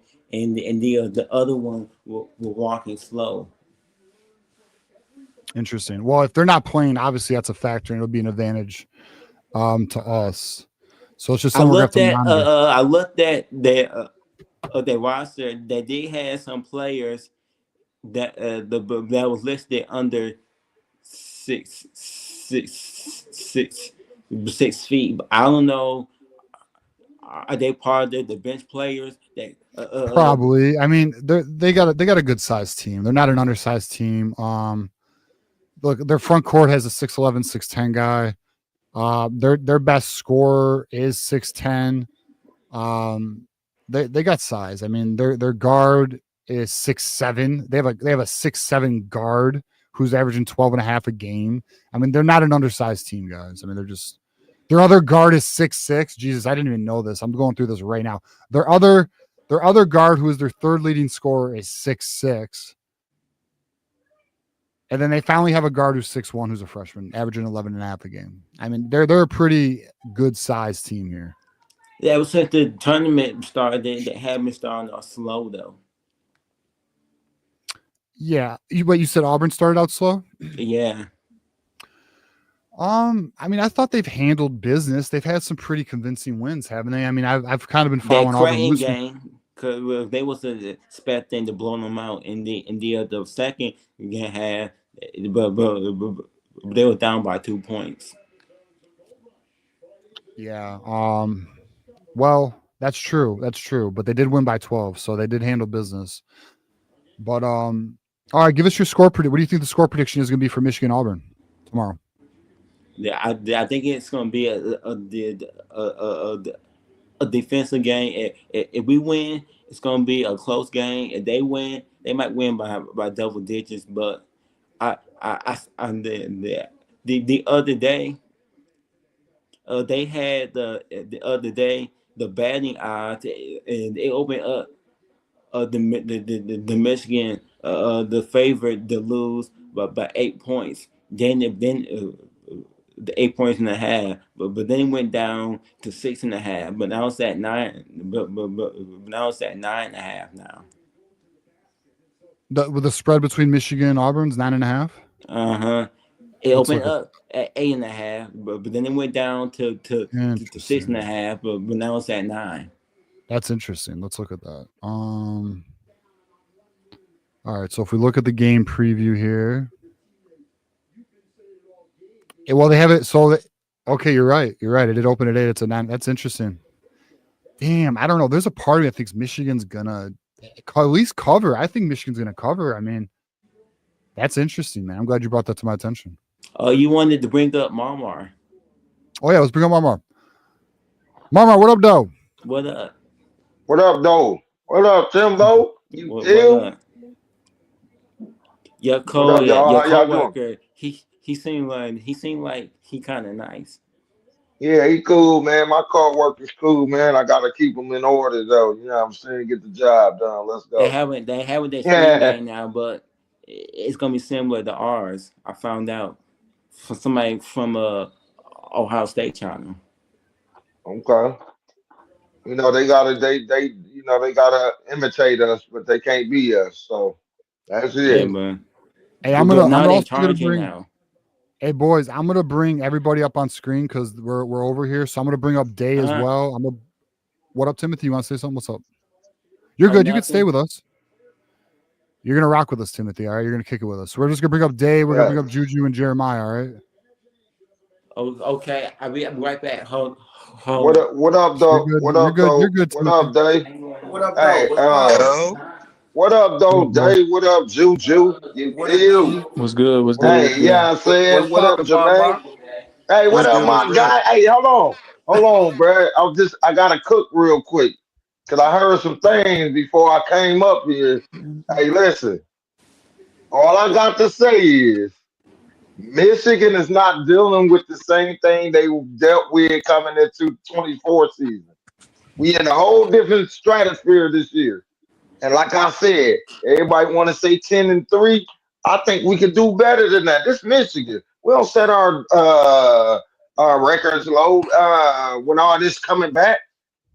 other one were walking slow. Interesting. Well, if they're not playing, obviously that's a factor, and it'll be an advantage to us. So it's just I something we're looked going to at. have to monitor. I looked at their roster. That they had some players that that was listed under 6'6". I don't know. Are they part of the bench players? That Probably. I mean, they got a good sized team. They're not an undersized team. Look, their front court has a 6'11", 6'10" guy. Their best scorer is 6'10". They got size. I mean, their guard is 6'7". They have a 6'7" guard who's averaging 12.5 a game. I mean, they're not an undersized team, guys. I mean, they're just their other guard is 6'6". Jesus, I didn't even know this. I'm going through this right now. Their other guard, who is their third leading scorer, is 6'6". And then they finally have a guard who's 6'1", who's a freshman, averaging 11.5 a game. I mean, they're a pretty good sized team here. Yeah, was since the tournament started, they had me starting off slow though. Yeah, you said Auburn started out slow? Yeah. I mean, I thought they've handled business. They've had some pretty convincing wins, haven't they? I mean, I've kind of been following that Auburn Creighton game, because they was expecting to blow them out in the second half, but they were down by 2 points. Yeah. Well, that's true. That's true. But they did win by 12, so they did handle business. But all right, give us your score prediction. What do you think the score prediction is going to be for Michigan Auburn tomorrow? Yeah, I think it's going to be a defensive game. If we win, it's going to be a close game. If they win, they might win by double digits. But the other day, they had the other day the batting odds, and they opened up the Michigan the favorite to lose by 8 points. Then the 8 points and a half, but then it went down to 6.5. But now it's at 9. But now it's at 9.5 now. With the spread between Michigan and Auburn's 9.5. It opened up at 8.5, but then it went down to 6.5. But now it's at 9. That's interesting. Let's look at that. All right. So if we look at the game preview here, well, they have it. So, okay, you're right. You're right. It did open at 8. It's a 9. That's interesting. Damn, I don't know. There's a part of me that thinks Michigan's gonna at least cover. I think Michigan's gonna cover. I mean, that's interesting, man. I'm glad you brought that to my attention. Oh, you wanted to bring up Marmar. Oh yeah, let's bring up Marmar. Marmar, what up, though? What up? What up, though? What up, Timbo? You Tim? Your coworker, he seemed like he kind of nice. Yeah, he cool, man. My coworker's cool, man. I gotta keep him in order, though. You know what I'm saying? Get the job done. Let's go. They haven't their screen game now, but it's gonna be similar to ours. I found out from somebody from Ohio State channel. Okay. You know they gotta they gotta imitate us, but they can't be us. So that's it. Yeah, man. Hey, I'm also gonna bring. Now. Hey boys, I'm gonna bring everybody up on screen because we're over here. So I'm gonna bring up Day as well. What up, Timothy? You want to say something? What's up? You're good. You can stay with us. You're gonna rock with us, Timothy. All right, you're gonna kick it with us. So we're just gonna bring up Day. We're gonna bring up Juju and Jeremiah. All right. Oh, okay. I'll be right back. Hold. What up, though? What up, though? You're good. What up, Day? What up, hey, what up, though, Day? What up, Juju? What's good? Hey, yeah, I'm saying, what up, Jermaine? Hey, what up, my guy? Hey, hold on, bro. I gotta cook real quick because I heard some things before I came up here. Hey, listen. All I got to say is Michigan is not dealing with the same thing they dealt with coming into 24 season. We in a whole different stratosphere this year. And like I said, everybody want to say 10-3. I think we could do better than that. This Michigan, we don't set our records low when all this coming back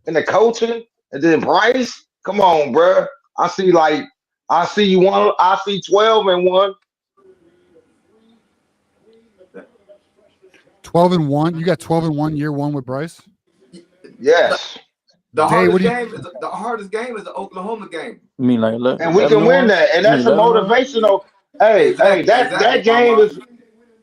and the coaching, and then Bryce. Come on, bro. I see you one. I see 12-1. 12-1. You got 12-1 year one with Bryce. Yes. The hardest game is the Oklahoma game. I mean, like, And we can win that, and that's a motivational. Hey, that game is.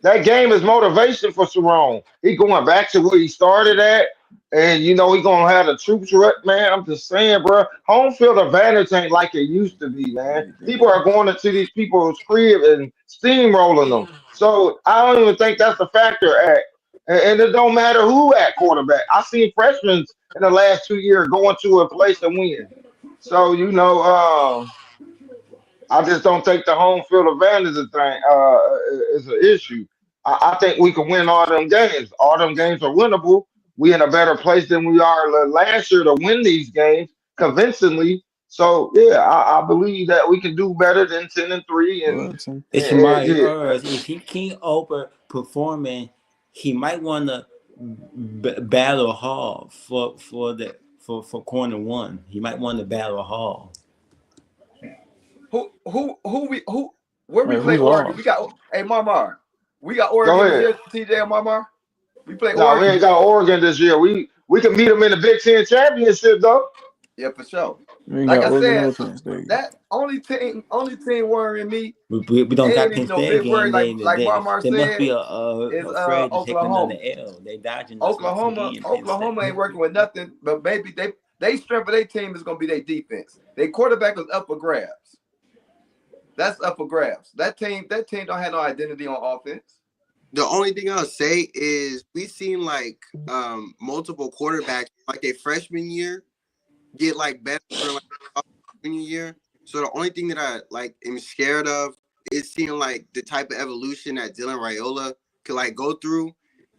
That game is motivation for Sharon. He going back to where he started at, and he gonna have the troops rep, man. I'm just saying, bro. Home field advantage ain't like it used to be, man. People are going into these people's crib and steamrolling them. So I don't even think that's a factor and it don't matter who at quarterback. I seen freshmen in the last 2 years going to a place and win. So I just don't think the home field advantage is an issue. I think we can win all them games. All them games are winnable. We in a better place than we are last year to win these games convincingly. So yeah, I believe that we can do better than 10-3. And it's my words. If he keep overperforming, he might want to battle Hall for corner one. He might want to battle Hall. Where we play Oregon? We got Marmar. We got Oregon this year, TJ and Marmar. We play Oregon. No, we ain't got Oregon this year. We can meet them in the Big Ten championship though. Yeah, for sure. Like I said, that only team worrying me. We don't got Penn State game. Like Marmar said, must be afraid to take another L. They dodging Oklahoma ain't working with nothing, but maybe they strength of their team is gonna be their defense. Their quarterback is up for grabs. That's up for grabs. That team don't have no identity on offense. The only thing I'll say is we've seen like multiple quarterbacks like their freshman year get like better for like junior year. So the only thing that I like am scared of is seeing like the type of evolution that Dylan Raiola could like go through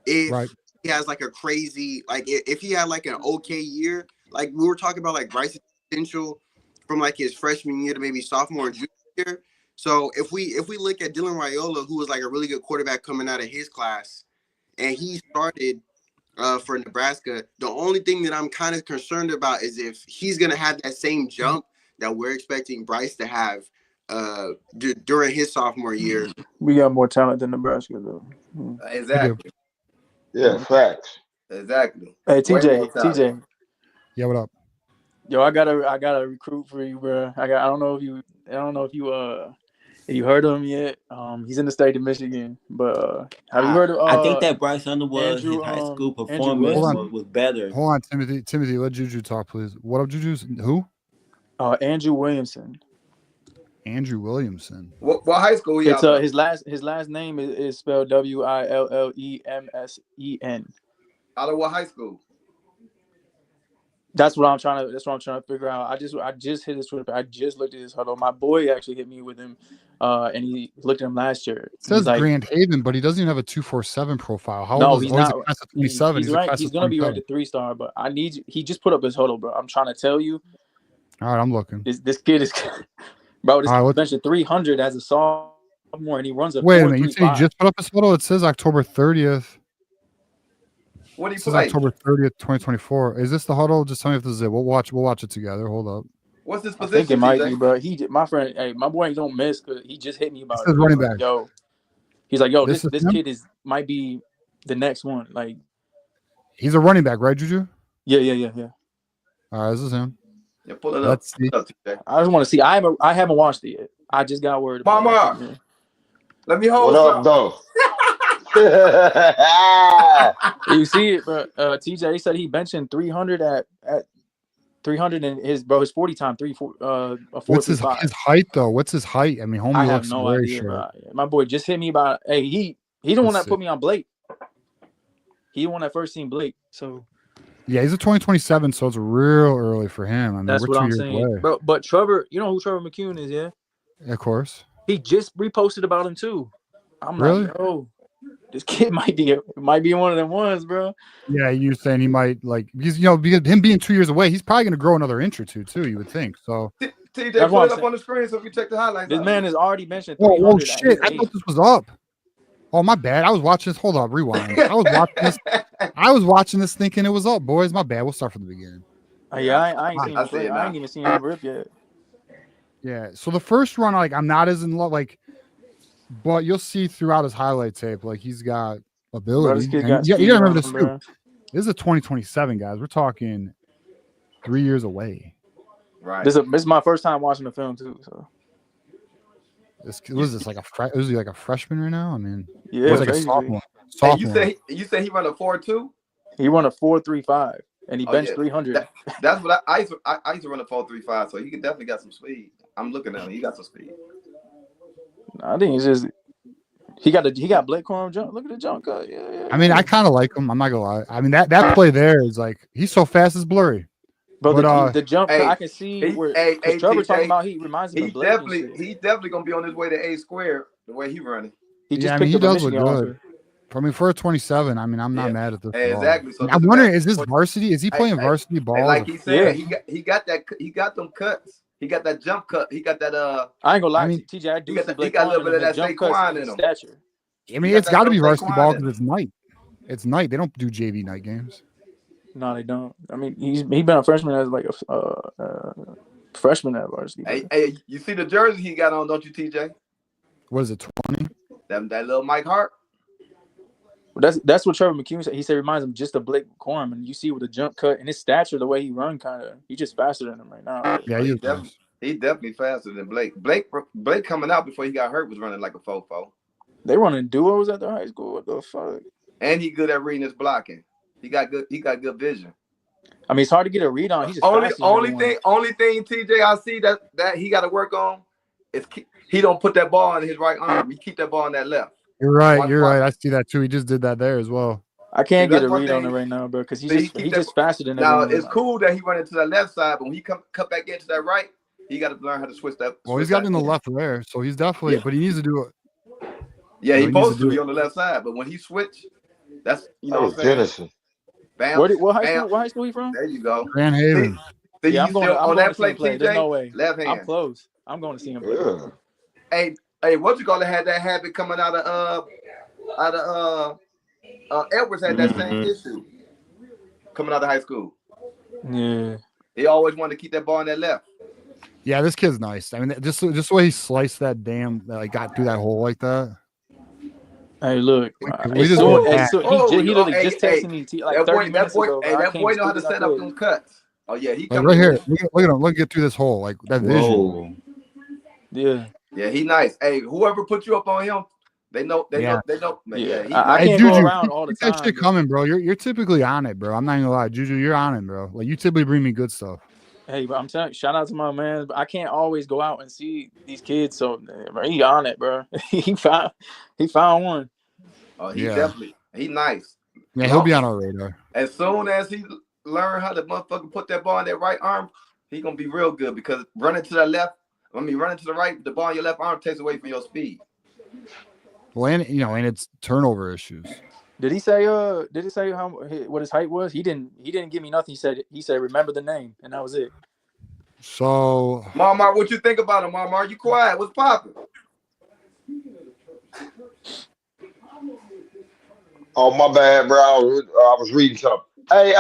if he has like a crazy if he had like an okay year, like we were talking about like Bryce's potential from like his freshman year to maybe sophomore and junior year. So if we look at Dylan Raiola, who was like a really good quarterback coming out of his class, and he started for Nebraska, the only thing that I'm kind of concerned about is if he's gonna have that same jump that we're expecting Bryce to have during his sophomore year. We got more talent than Nebraska, though. Exactly. Yeah, facts. Exactly. Hey, TJ. Yeah, what up? Yo, I got a recruit for you, bro. I don't know if you heard of him yet. He's in the state of Michigan, but have you heard of? I think that Bryce Underwood, his high school performance was better. Hold on, Timothy. Timothy, let Juju talk, please. What up, Juju? Who? Andrew Williamson. Andrew Williamson. What high school? It's his last name is spelled Willemsen. Out of what high school? That's what I'm trying to figure out. I just hit his Twitter. I just looked at his huddle. My boy actually hit me with him, and he looked at him last year. It says Grand Haven, but he doesn't even have a 247 profile. How old is he's not. He's a class of 27. He's gonna be ranked a 3-star, but I need you. He just put up his huddle, bro. I'm trying to tell you. All right, I'm looking. This kid is, bro. This kid mentioned 300 as a sophomore, and he runs a. Wait a minute. You say he just put up his huddle? It says October 30th. What do you say? October 30th, 2024. Is this the huddle? Just tell me if this is it. We'll watch it together. Hold up. What's this position? I think it might be, bro. My friend, my boy don't miss because he just hit me about it. Running back. He's like, this kid might be the next one. Like, he's a running back, right, Juju? Yeah. All right, this is him. Yeah, pull it up. Let's see. I just want to see. I haven't watched it yet. I just got word. Mama, let me hold. What up, though? You see it, bro. TJ, he said he benching 300 at 300 and his 40 time 4. What's his height though? What's his height? I mean, homie I looks have no very idea, short. bro. My boy just hit me about. Hey, he the one that put me on Blake. He the one that first seen Blake. So yeah, he's a 2027, so it's real early for him. I mean, that's we're what 2 I'm years saying. away. But Trevor, you know who Trevor McCune is, yeah? Of course. He just reposted about him too. I'm really? like, oh. this kid might be one of them ones, bro. Yeah, you're saying he might because him being 2 years away, he's probably going to grow another inch or two too. You would think so. TJ, put it up on the screen so we can check the highlights. This man is already mentioned 300. Oh shit! I thought this was up. Oh my bad. I was watching this. Hold on, rewind. I was watching this thinking it was up, boys. My bad. We'll start from the beginning. Yeah, I ain't seen him play. I ain't even seen him rip yet. Yeah. So the first run, I'm not as in love, but you'll see throughout his highlight tape, he's got ability. You gotta remember this too. This is a 2027, guys. We're talking 3 years away. Right. This is my first time watching the film too. So was this is he like a freshman right now? I mean, yeah, like a sophomore. Hey, you say he run a 4.2? He run a 4.35 and he benched 300. That's what I used to run a 4.35, so he definitely got some speed. I'm looking at him. He got some speed. I think it's just he got Blake Corum jump. Look at the jump cut. Yeah. I mean, I kind of like him. I'm not gonna lie. I mean that play there is he's so fast it's blurry. But the jump cut, I can see where Trevor's talking about. He reminds me of Blake. He's definitely gonna be on his way to A square the way he running. He just picked up does look good. I mean, for a 27, I mean, I'm not mad at this. Exactly. So I'm wondering, is this varsity? Is he playing varsity ball? Like he said, he got them cuts. He got that jump cut. He got that. I ain't gonna lie, TJ. I do he got a little bit of that Saquon in him. Stature. I mean, it's got to be varsity ball because it's night. It's night. They don't do JV night games. No, they don't. I mean, he been a freshman as a freshman at varsity. Hey, you see the jersey he got on, don't you, TJ? What is it? 20? That little Mike Hart. That's what Trevor McCune said. He said it reminds him just of Blake Corum, and you see with the jump cut and his stature, the way he run, he's just faster than him right now. Yeah, he's definitely faster than Blake. Blake coming out before he got hurt was running like a fofo. They running duos at their high school. What the fuck? And he good at reading his blocking. He got good vision. I mean, it's hard to get a read on. He's just only thing, TJ, I see that he got to work on is he don't put that ball in his right arm. He keep that ball in that left. You're right. Right. I see that too. He just did that there as well. I can't get a read on it right now, bro, because he's just faster than now. Everyone. It's cool that he run into that left side, but when he cut back into that right, he got to learn how to switch that. Well, he's got in the left there, so he's definitely. But he needs to do it. Yeah, he's supposed to be on the left side, but when he switch, that's Denison. Bam, what high school he from? There you go. Grand Haven. Yeah, I'm going on that play. TJ, There's no way. Left hand. I'm close. I'm going to see him play. Yeah. Hey, what you gonna have that habit coming out of Edwards had that same issue coming out of high school. Yeah. He always wanted to keep that ball in that left. Yeah, this kid's nice. I mean, just the way he sliced that got through that hole like that. Hey, look. He literally just texted me like 30 minutes ago. That boy know how to set up them cuts. Oh yeah, he right here. Look at him. Look at through this hole, like that vision. Whoa. Yeah, he nice. Hey, whoever put you up on him, they know. Man, I can't go around all the time. That shit coming, bro. You're typically on it, bro. I'm not gonna lie, Juju. You're on it, bro. Like you typically bring me good stuff. Hey, but I'm telling you, shout out to my man. I can't always go out and see these kids, so he on it, bro. he found one. Oh, he nice. Yeah, he'll be on our radar. As soon as he learn how to motherfucker put that ball in that right arm, he gonna be real good because running to the right, the ball in your left arm takes away from your speed. Well, and it's turnover issues. Did he say what his height was? He didn't give me nothing. He said remember the name, and that was it. So Marmar, what you think about him, Marmar? You quiet. What's popping? Oh, my bad, bro. I was reading something. Hey,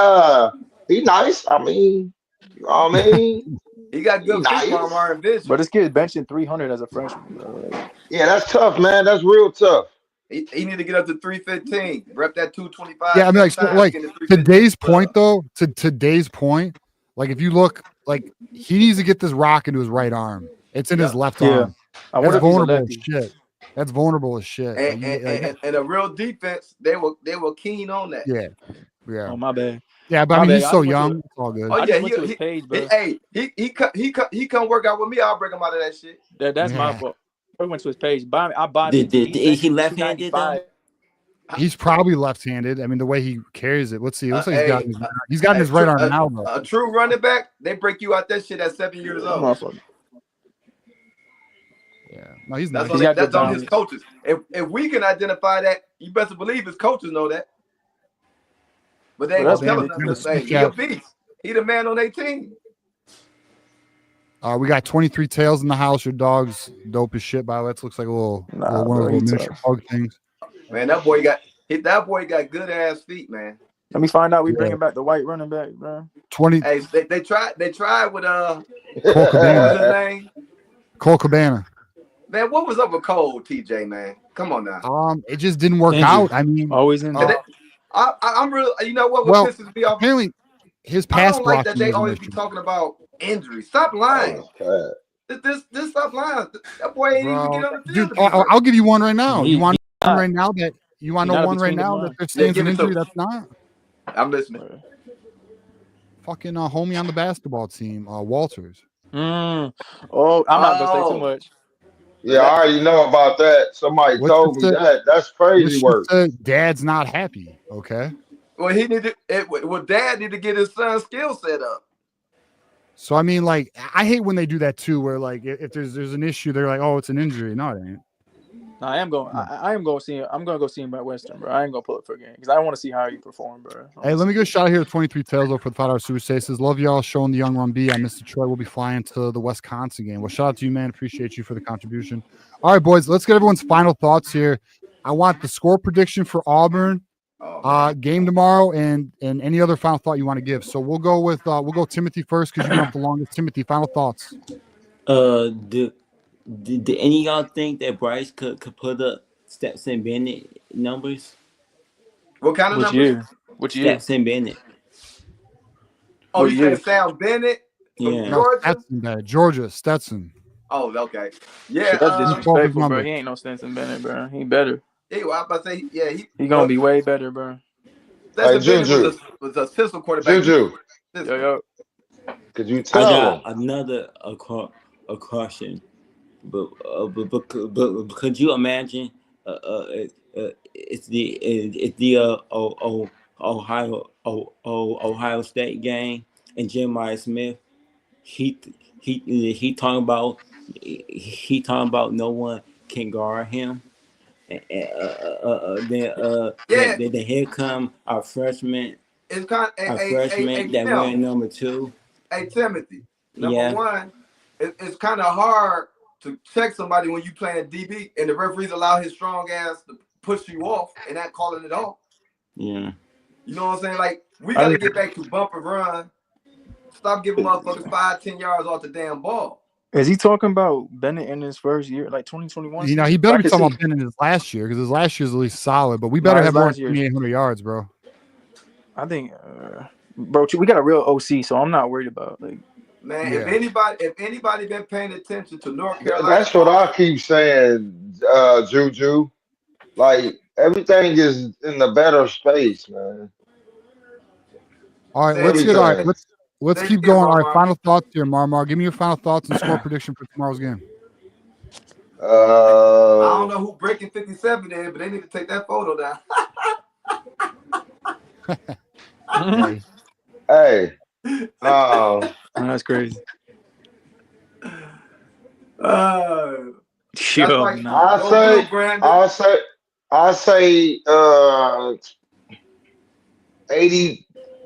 he nice. I mean, you know what I mean? He got good feet, Marmar, and vision. But this kid benching 300 as a freshman. Bro. Yeah, that's tough, man. That's real tough. He need to get up to 315. Rep that 225. Yeah, I mean, like today's point, though, to today's point, like if you look, like he needs to get this rock into his right arm. It's in his left arm. That's vulnerable as shit. That's vulnerable as shit. And a real defense, they were keen on that. Yeah. Oh, my bad. Yeah, but I mean, he's so young. It's all good. Oh yeah, he come work out with me. I'll break him out of that shit. That's my fault. I went to his page. I bought it. Is he left-handed? He's probably left-handed. I mean, the way he carries it. Let's see. It looks like he's got his right arm now. Though. A true running back, they break you out that shit at 7 years old. Yeah, no, he's not. That's on his coaches. If we can identify that You best believe his coaches know that. But they ain't gonna tell us nothing. Say he a beast. He the man on their team. We got 23 tails in the house. Your dog's dope as shit. By the way, it looks like a little one of those little miniature pug things. Man, that boy got good ass feet, man. Let me find out. We bringing back the white running back, bro. 20. Hey, they tried with Cole Cabana. What's his name? Cole Cabana. Man, what was up with Cole, TJ? Man, come on now. It just didn't work out. I mean, always in. I'm real. You know what pisses me off? Apparently, his pass I don't like that they always be talking about injuries. Stop lying. This stop lying. That boy ain't even get on the field. Dude, I'll give you one right now. You want one right now that they're saying it's an injury? That's not. I'm listening. Fucking homie on the basketball team, Walters. Oh, I'm not gonna say too much. Yeah, I already know about that. Somebody told me that. That's crazy work. Dad's not happy. Okay. Well, Dad need to get his son's skill set up. So I mean, like, I hate when they do that too, where like if there's an issue, they're like, oh, it's an injury. No, it ain't. No, I am going. I am going to see him. I'm going to go see him at Western, bro. I ain't going to pull up for a game because I want to see how he perform, bro. Hey, let me go shout out here to 23 Tails for the $5 Super Stasis. Love y'all showing the young run B. I missed Detroit. We'll be flying to the Wisconsin game. Well, shout out to you, man. Appreciate you for the contribution. All right, boys, let's get everyone's final thoughts here. I want the score prediction for Auburn game tomorrow and any other final thought you want to give. So we'll go Timothy first because you've been up the longest. Timothy, final thoughts. Did any of y'all think that Bryce could put up Stetson Bennett numbers? What kind of numbers? Which year? Stetson Bennett. Oh, you said Sam Bennett from Georgia? Georgia, Stetson. Oh, okay. Yeah. That's disrespectful, bro. He ain't no Stetson Bennett, bro. He better. Hey, well, I'm about to say, yeah. He going to be way better, bro. Stetson Bennett was a system quarterback. Juju. Yo. Could you tell him? Another caution. But could you imagine it's the Ohio State game and Jeremiah Smith he talking about no one can guard him. Then here come our freshman. It's kind of freshman that went number 2. Hey Timothy, number 1, it's kind of hard to check somebody when you playing DB and the referees allow his strong ass to push you off and not calling it off. Yeah. You know what I'm saying? Like, we got to get back to bump and run. Stop giving motherfuckers 5-10 yards off the damn ball. Is he talking about Bennett in his first year, like 2021? You know, he better be talking about Bennett in his last year because his last year is at least solid, but we better have more than 2,800 yards, bro. I think, bro, we got a real OC, so I'm not worried about, like, man, if anybody been paying attention to North Carolina, that's what I keep saying, Juju. Like, everything is in the better space, man. All right, let's keep going. All right, final thoughts here, Marmar. Give me your final thoughts and score prediction for tomorrow's game. I don't know who breaking 57 is, but they need to take that photo down. Hey. That's crazy. I say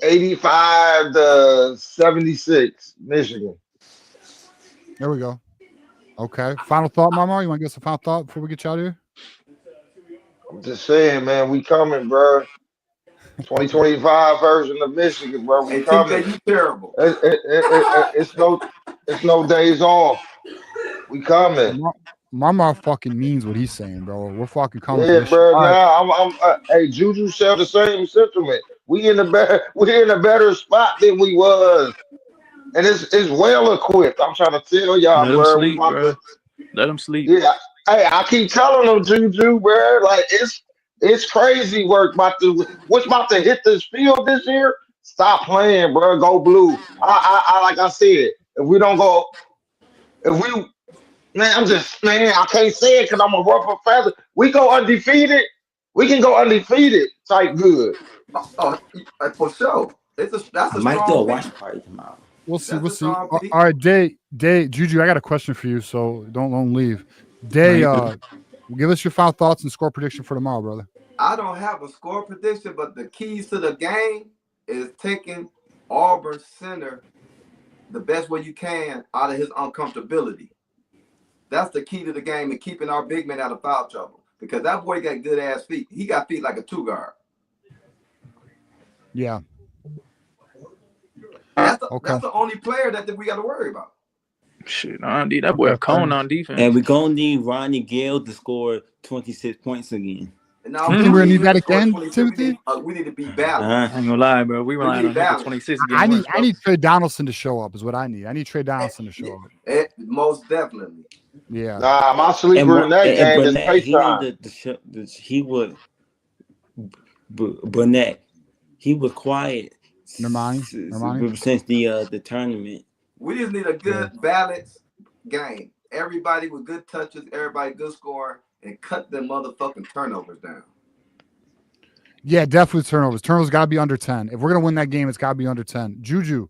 85 to 76, Michigan. There we go. Okay. Final thought, Marmar. You want to get some final thought before we get you out of here? I'm just saying, man, we coming, bro. 2025 version of Michigan, bro. We coming. You terrible. It's no days off. We coming. Marmar fucking means what he's saying, bro. We're fucking coming. Yeah, bro. Now hey, Juju share the same sentiment. We're in a better spot than we was, and it's well equipped. I'm trying to tell y'all, bro. Let him sleep. Yeah. Hey, I keep telling them, Juju, bro. Like it's crazy work. What's about to hit this field this year? Stop playing, bro. Go blue. I like I said, I can't say it because I'm a rough feather. We go undefeated. We can go undefeated. Type good. Oh, for sure. That's a might do a watch party tomorrow. We'll see. All right, Day, Juju, I got a question for you, so don't leave. Day, give us your final thoughts and score prediction for tomorrow, brother. I don't have a score prediction, but the keys to the game is taking Auburn center the best way you can out of his uncomfortability. That's the key to the game and keeping our big man out of foul trouble. Because that boy got good ass feet. He got feet like a 2-guard. Yeah. That's the only player that we got to worry about. Shit, that boy a cone on defense. And we're gonna need Ronnie Gale to score 26 points again. And now we gonna need that again, Timothy? We need to be balanced. I ain't gonna lie, bro. We relying on him for 26. I need Trey Donaldson to show up. Is what I need. I need Trey Donaldson to show up. Most definitely. Yeah. Nah, my sleeper in that game is Payton. Burnett. He was quiet Normani? since the tournament. We just need a good balanced game. Everybody with good touches, everybody good scoring, and cut them motherfucking turnovers down. Yeah, definitely turnovers. Turnovers got to be under 10. If we're going to win that game, it's got to be under 10. Juju,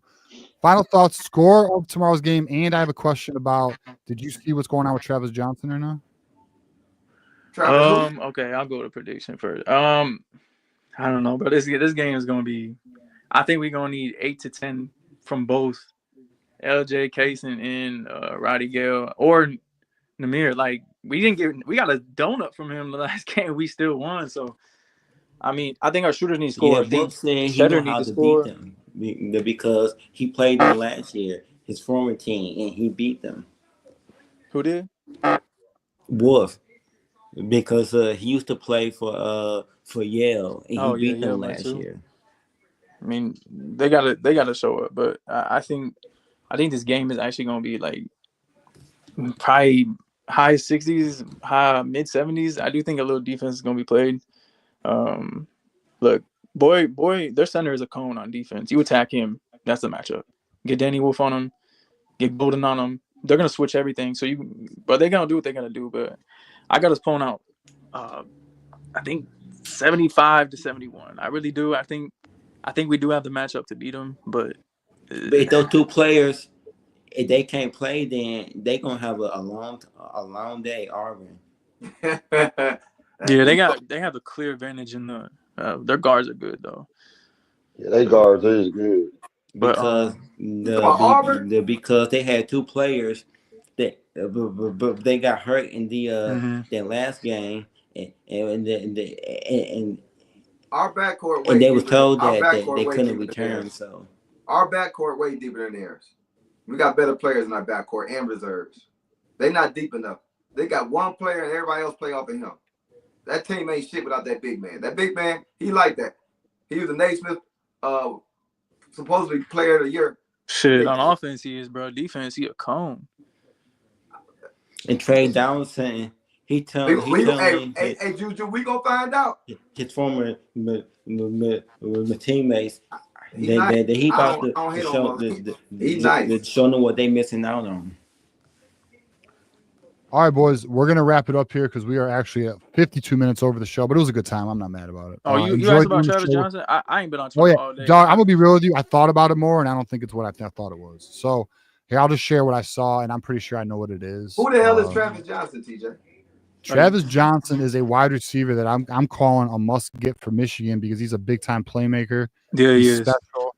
final thoughts, score of tomorrow's game, and I have a question about, did you see what's going on with Travis Johnson or not? Okay, I'll go to prediction first. I don't know, but this game is going to be, I think we're going to need 8 to 10 from both LJ Kaysen and Roddy Gale or Namir. Like, we got a donut from him the last game. We still won. So, I mean, I think our shooters need to score. Yeah, Book said he know how to beat them because he played them last year, his former team, and he beat them. Who did? Wolf, because he used to play for Yale, and he beat them last year. I mean, they gotta show up, but I think this game is actually gonna be like probably high 60s, high mid 70s. I do think a little defense is gonna be played. Look, boy, their center is a cone on defense. You attack him, that's the matchup. Get Danny Wolf on him, get Golden on him. They're gonna switch everything. But they're gonna do what they're gonna do. But I got us pulling out. I think 75 to 71. I really do. I think we do have the matchup to beat them. But if those two players, if they can't play, then they gonna have a long day, Auburn. Yeah, they have a clear advantage in the. Their guards are good though. Yeah, their guards is good. Because because they had two players that they got hurt in the that last game, and our backcourt, and they was told that they couldn't return. So our backcourt way deeper than theirs. We got better players in our backcourt and reserves. They're not deep enough. They got one player and everybody else play off of him. That team ain't shit without that big man. That big man, he like that. He was a Naismith, supposedly player of the year. Shit, on offense he is, bro. Defense, he a cone. And Trey Donaldson, he told me, hey, Juju, we gonna find out. His former teammates, that he about to show them what they missing out on. All right, boys, we're going to wrap it up here because we are actually at 52 minutes over the show, but it was a good time. I'm not mad about it. Oh, you asked about Travis Johnson? I ain't been on Twitter all day. Dog, I'm going to be real with you. I thought about it more, and I don't think it's what I thought it was. So here, I'll just share what I saw, and I'm pretty sure I know what it is. Who the hell is Travis Johnson, TJ? Travis Johnson is a wide receiver that I'm calling a must-get for Michigan because he's a big-time playmaker. Yeah, he is. Special.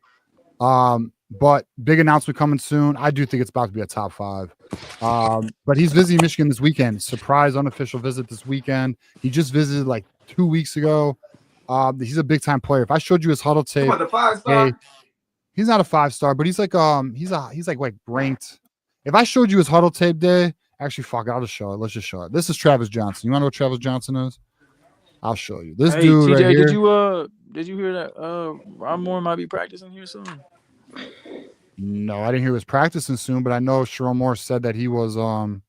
But big announcement coming soon. I do think it's about to be a top 5. But he's visiting Michigan this weekend. Surprise unofficial visit this weekend. He just visited like 2 weeks ago. He's a big time player. If I showed you his huddle tape, the 5-star? Hey, he's not a 5-star, but he's like ranked. If I showed you his huddle tape day, actually fuck it, I'll just show it. Let's just show it. This is Travis Johnson. You want to know what Travis Johnson is? I'll show you. This dude TJ, right here. Did you hear that Ron Moore might be practicing here soon? No, I didn't hear he was practicing soon, but I know Sharon Moore said that he was my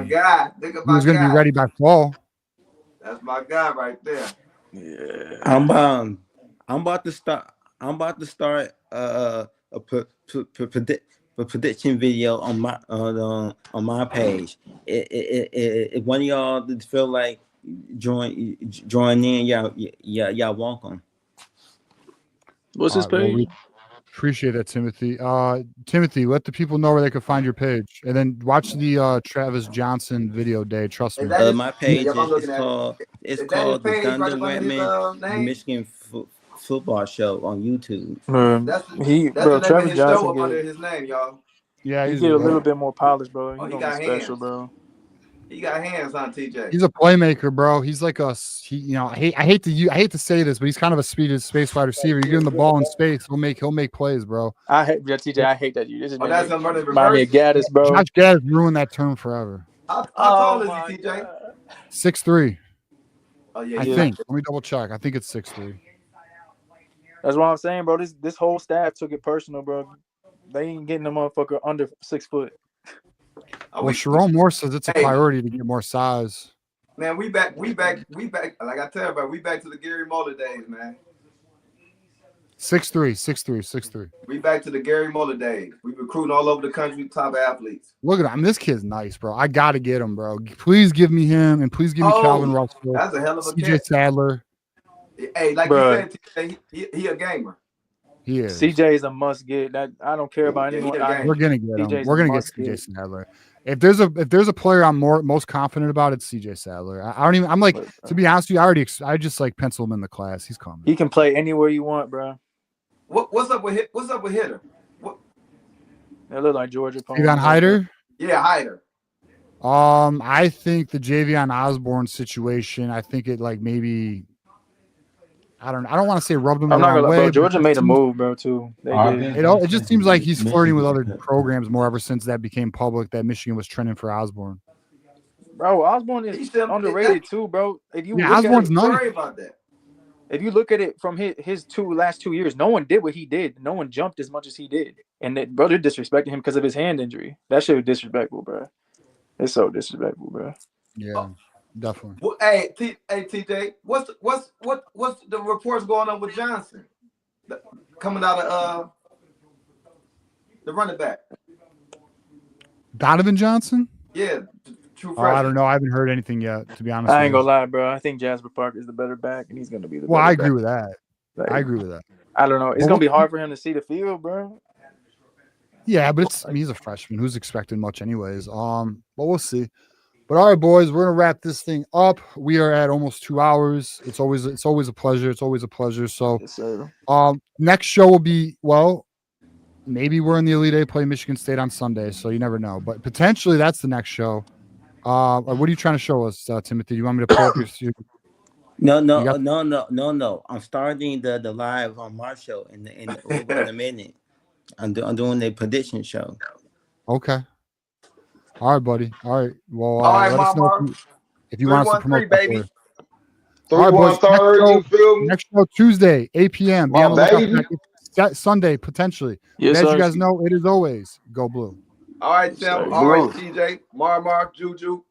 guy. He was going to be ready by fall. That's my guy right there. Yeah. I'm about to start a prediction video on my page. If one of y'all feel like join in, y'all welcome. What's his page? Appreciate that, Timothy. Timothy, let the people know where they can find your page, and then watch the Travis Johnson video day. Trust me. My page is called the Thunder Redman Michigan Football Show on YouTube. Travis Johnson up under his name, y'all. Yeah, he get a little bit more polished, bro. He's gonna be special, hands. bro. He got hands on TJ. He's a playmaker, bro. He's like I hate to say this, but he's kind of a speeded space wide receiver. You give him the ball in space, he'll make plays, bro. I hate TJ. I hate that you. This is that's him running remind me of Gaddis, bro. Josh Gaddis ruined that term forever. How tall is he, TJ? 6'3". Oh yeah, I think. Let me double check. I think it's 6'3". That's what I'm saying, bro. This whole staff took it personal, bro. They ain't getting the motherfucker under 6 foot. Well, Sharon Moore says it's a priority to get more size. Man, we back. Like I tell everybody, we back to the Gary Moeller days, man. 6'3". We back to the Gary Moeller days. We recruiting all over the country, top athletes. Look at him. This kid's nice, bro. I gotta get him, bro. Please give me him, and please give me Calvin Russell. That's a hell of a CJ Sadler. Hey, like you said, he a gamer. He is. CJ is a must get. That I don't care about anyone. We're gonna get him. We're gonna get CJ Sadler. If there's a player I'm most confident about, it's CJ Sadler. I'm like, to be honest with you, I just like pencil him in the class. He's coming. He can play anywhere you want, bro. What's up with Hitter? They look like Georgia. Javion Hyder? Yeah, Hyder. I think the Javion Osborne situation. I think it like maybe. I don't want to say rubbed him the wrong way. Georgia made a move, bro, too. It just seems like he's flirting with other programs more ever since that became public that Michigan was trending for Osborne. Bro, Osborne is underrated too, bro. If you Osborne's nice. Sorry about that. If you look at it from his last 2 years, no one did what he did. No one jumped as much as he did. And they're disrespecting him because of his hand injury. That shit was disrespectful, bro. It's so disrespectful, bro. Yeah. Definitely. Well, hey, TJ, what's the reports going on with Johnson coming out of the running back? Donovan Johnson? Yeah, true. I don't know. I haven't heard anything yet. To be honest, I ain't gonna lie, bro. I think Jasper Parker is the better back, and he's gonna be the. Well, better I agree back. with that. Like, I agree with that. I don't know. It's gonna be hard for him to see the field, bro. Yeah, but he's a freshman. Who's expecting much, anyways? But we'll see. But all right, boys, we're gonna wrap this thing up. We are at almost 2 hours. It's always a pleasure. It's always a pleasure. So, yes, sir. Next show will be maybe we're in the Elite Eight play Michigan State on Sunday, so you never know. But potentially that's the next show. What are you trying to show us, Timothy? You want me to pull up your? No. I'm starting the live on March show in a minute. I'm doing the prediction show. Okay. All right, buddy. All right. Well, let us know if you want us to promote, baby. 313, you feel me? Next show Tuesday, 8 p.m. Be on the lookout. Sunday potentially. Yes, as you guys know, it is always go blue. All right, Tim. All right, TJ, Mark, Juju.